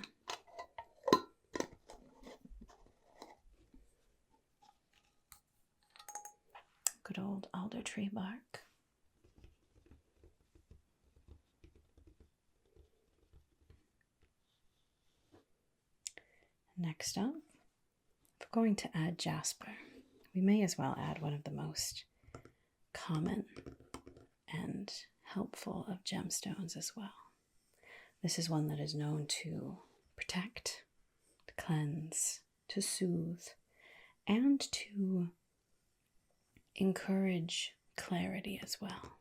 Good old alder tree bark. Next up, if we're going to add jasper, we may as well add one of the most common and helpful of gemstones as well. This is one that is known to protect, to cleanse, to soothe, and to encourage clarity as well.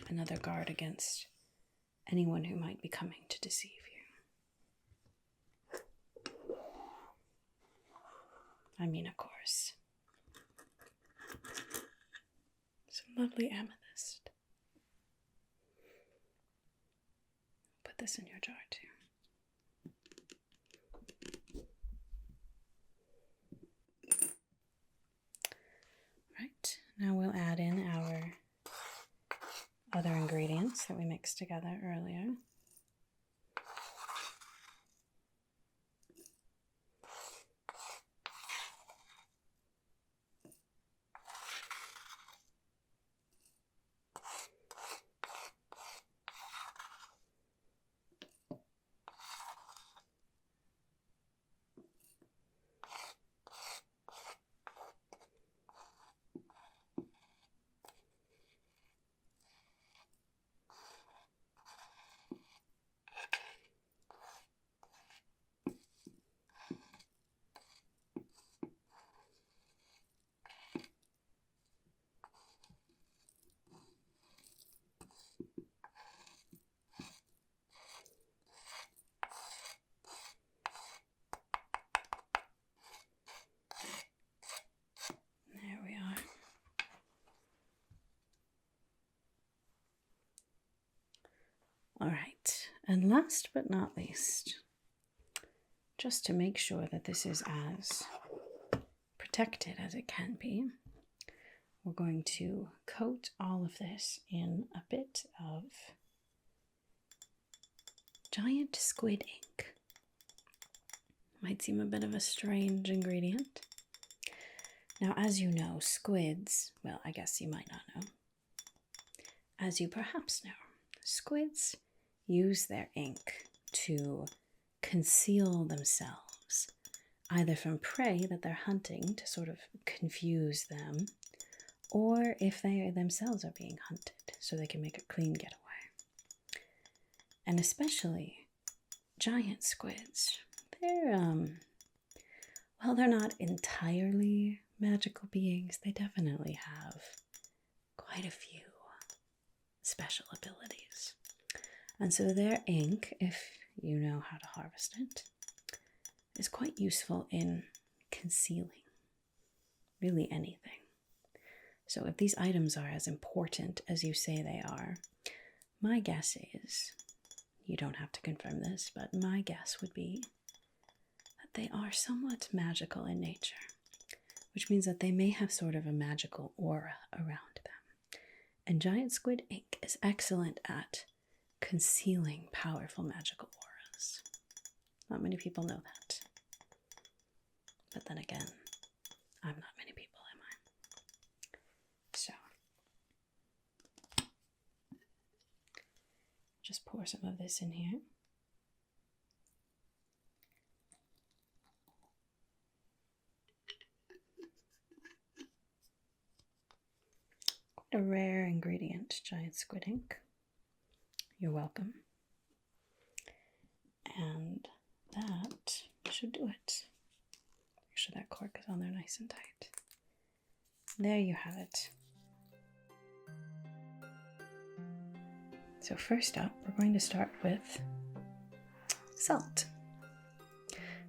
Another guard against anyone who might be coming to deceive you. I mean, of course, some lovely amethyst. Put this in your jar too. Right, now we'll add in our other ingredients that we mixed together earlier. All right, and last but not least, just to make sure that this is as protected as it can be, we're going to coat all of this in a bit of giant squid ink. Might seem a bit of a strange ingredient. Now, as you know, squids, well, I guess you might not know, as you perhaps know, squids use their ink to conceal themselves, either from prey that they're hunting to sort of confuse them, or if they themselves are being hunted so they can make a clean getaway. And especially giant squids, they're not entirely magical beings. They definitely have quite a few special abilities. And so their ink, if you know how to harvest it, is quite useful in concealing really anything. So if these items are as important as you say they are, my guess is, you don't have to confirm this, but my guess would be that they are somewhat magical in nature, which means that they may have sort of a magical aura around them. And giant squid ink is excellent at concealing powerful magical auras. Not many people know that. But then again, I'm not many people, am I? So, just pour some of this in here. Quite a rare ingredient, giant squid ink. You're welcome. And that should do it. Make sure that cork is on there nice and tight. There you have it. So first up, we're going to start with salt.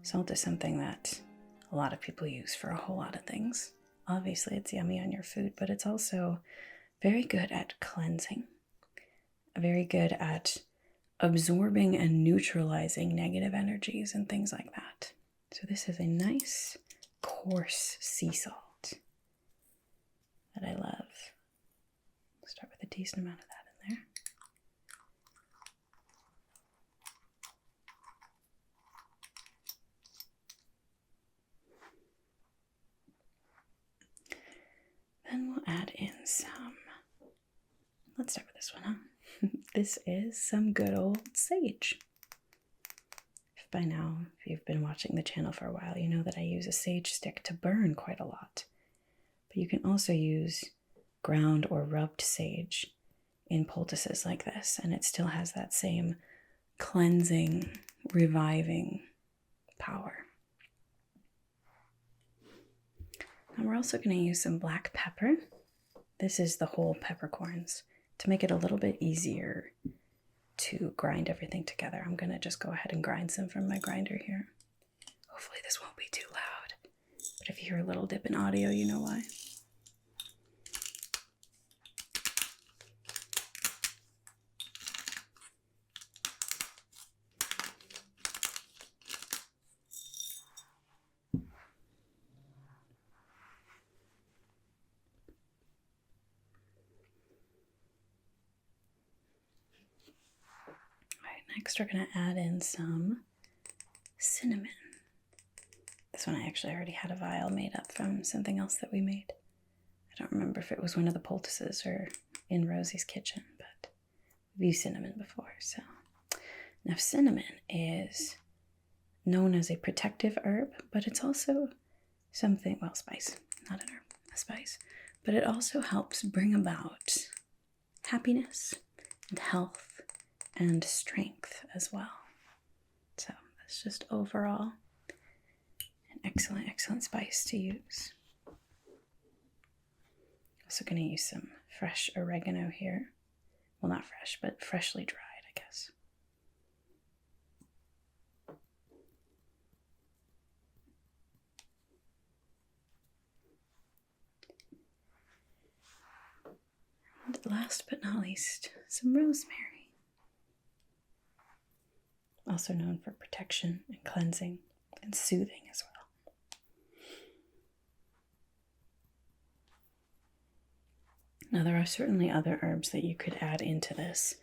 Salt is something that a lot of people use for a whole lot of things. Obviously, it's yummy on your food, but it's also very good at cleansing, very good at absorbing and neutralizing negative energies and things like that. So this is a nice, coarse sea salt that I love. I'll start with a decent amount of that in there. Then we'll add in some, let's start with this one, huh? This is some good old sage. By now, if you've been watching the channel for a while, you know that I use a sage stick to burn quite a lot. But you can also use ground or rubbed sage in poultices like this, and it still has that same cleansing, reviving power. And we're also going to use some black pepper. This is the whole peppercorns. To make it a little bit easier to grind everything together, I'm going to just go ahead and grind some from my grinder here. Hopefully this won't be too loud, but if you hear a little dip in audio, you know why. Next, we're going to add in some cinnamon. This one I actually already had a vial made up from something else that we made. I don't remember if it was one of the poultices or in Rosie's kitchen, but we've used cinnamon before. So now cinnamon is known as a protective herb, but it's also something, well, spice, not an herb, a spice, but it also helps bring about happiness and health and strength as well. So that's just overall an excellent, excellent spice to use. Also going to use some fresh oregano here. Well, not fresh, but freshly dried, I guess. And last but not least, some rosemary. Also known for protection and cleansing and soothing as well. Now there are certainly other herbs that you could add into this.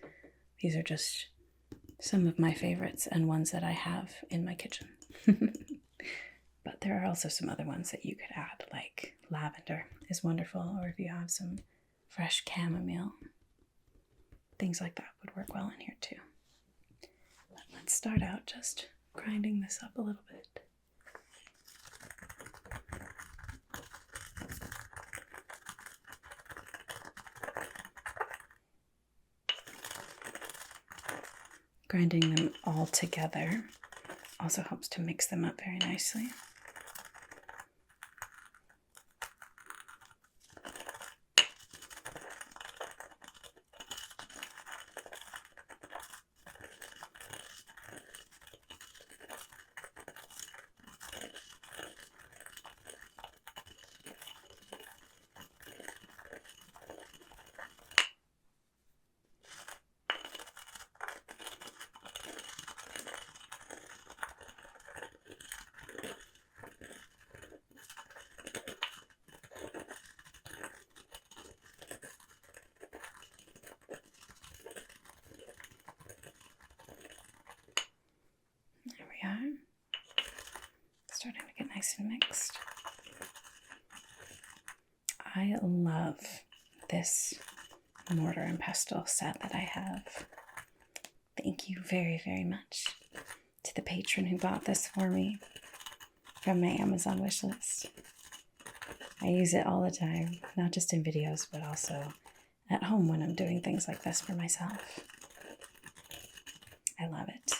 These are just some of my favorites and ones that I have in my kitchen. But there are also some other ones that you could add, like lavender is wonderful, or if you have some fresh chamomile, things like that would work well in here too. Let's start out just grinding this up a little bit. Grinding them all together also helps to mix them up very nicely. nice and mixed. I love this mortar and pestle set that I have. Thank you very, very much to the patron who bought this for me from my Amazon wish list. I use it all the time, not just in videos, but also at home when I'm doing things like this for myself. I love it.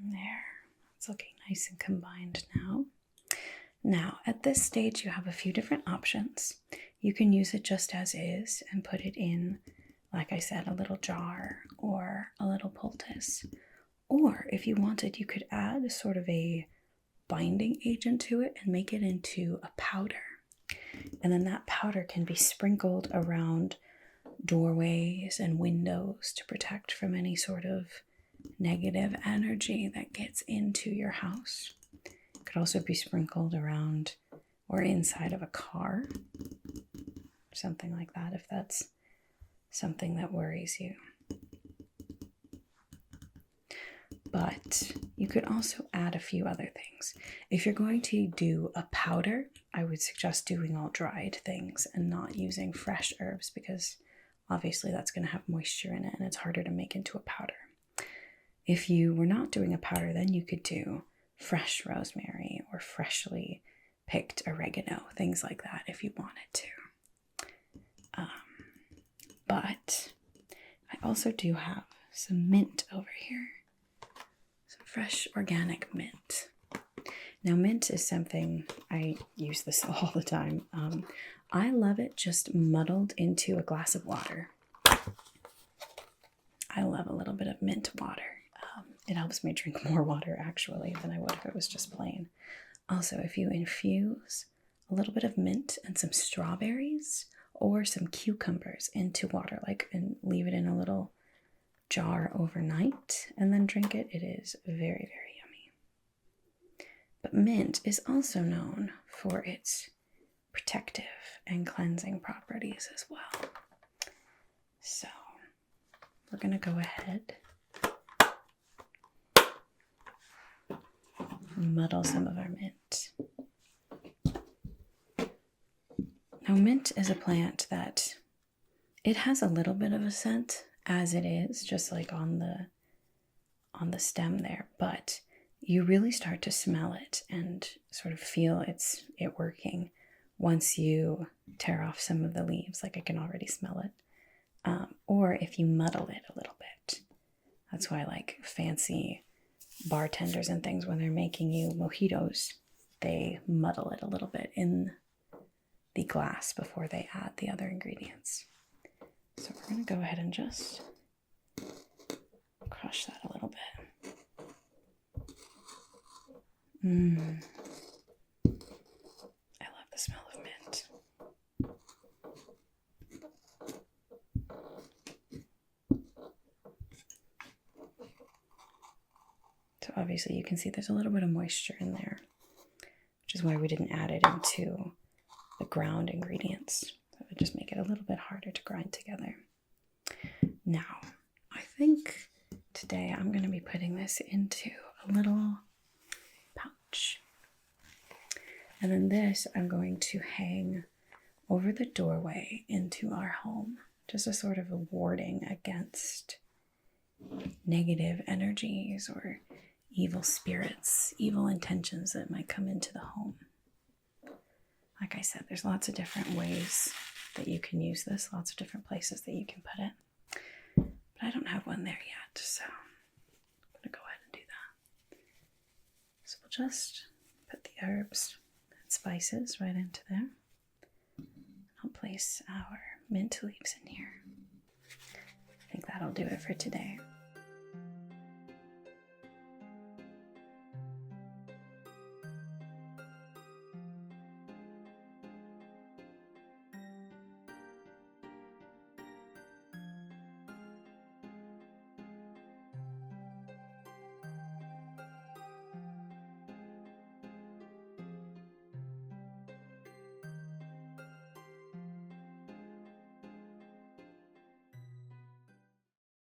There, it's looking nice and combined now. Now, at this stage, you have a few different options. You can use it just as is and put it in, like I said, a little jar or a little poultice. Or if you wanted, you could add sort of a binding agent to it and make it into a powder. And then that powder can be sprinkled around doorways and windows to protect from any sort of negative energy that gets into your house. It could also be sprinkled around or inside of a car, something like that, if that's something that worries you. But you could also add a few other things. If you're going to do a powder, I would suggest doing all dried things and not using fresh herbs, because obviously that's going to have moisture in it and it's harder to make into a powder. If you were not doing a powder, then you could do fresh rosemary or freshly picked oregano, things like that if you wanted to. But I also do have some mint over here. Some fresh organic mint. Now, mint is something, I use this all the time. I love it just muddled into a glass of water. I love a little bit of mint water. It helps me drink more water, actually, than I would if it was just plain. Also, if you infuse a little bit of mint and some strawberries or some cucumbers into water, and leave it in a little jar overnight and then drink it, it is very, very yummy. But mint is also known for its protective and cleansing properties as well. So, we're going to go ahead muddle some of our mint. Now, mint is a plant that it has a little bit of a scent as it is, just like on the stem there, but you really start to smell it and sort of feel it working once you tear off some of the leaves. Like, I can already smell it. Or if you muddle it a little bit. That's why, like, fancy bartenders and things, when they're making you mojitos, they muddle it a little bit in the glass before they add the other ingredients. So we're going to go ahead and just crush that a little bit. I love the smell of mint. So obviously you can see there's a little bit of moisture in there, which is why we didn't add it into the ground ingredients. That would just make it a little bit harder to grind together. Now, I think today I'm going to be putting this into a little pouch. And then this I'm going to hang over the doorway into our home, just a sort of a warding against negative energies or evil spirits, evil intentions that might come into the home. Like I said, there's lots of different ways that you can use this, lots of different places that you can put it. But I don't have one there yet, so I'm going to go ahead and do that. So we'll just put the herbs and spices right into there. I'll place our mint leaves in here.
think that'll do it for today.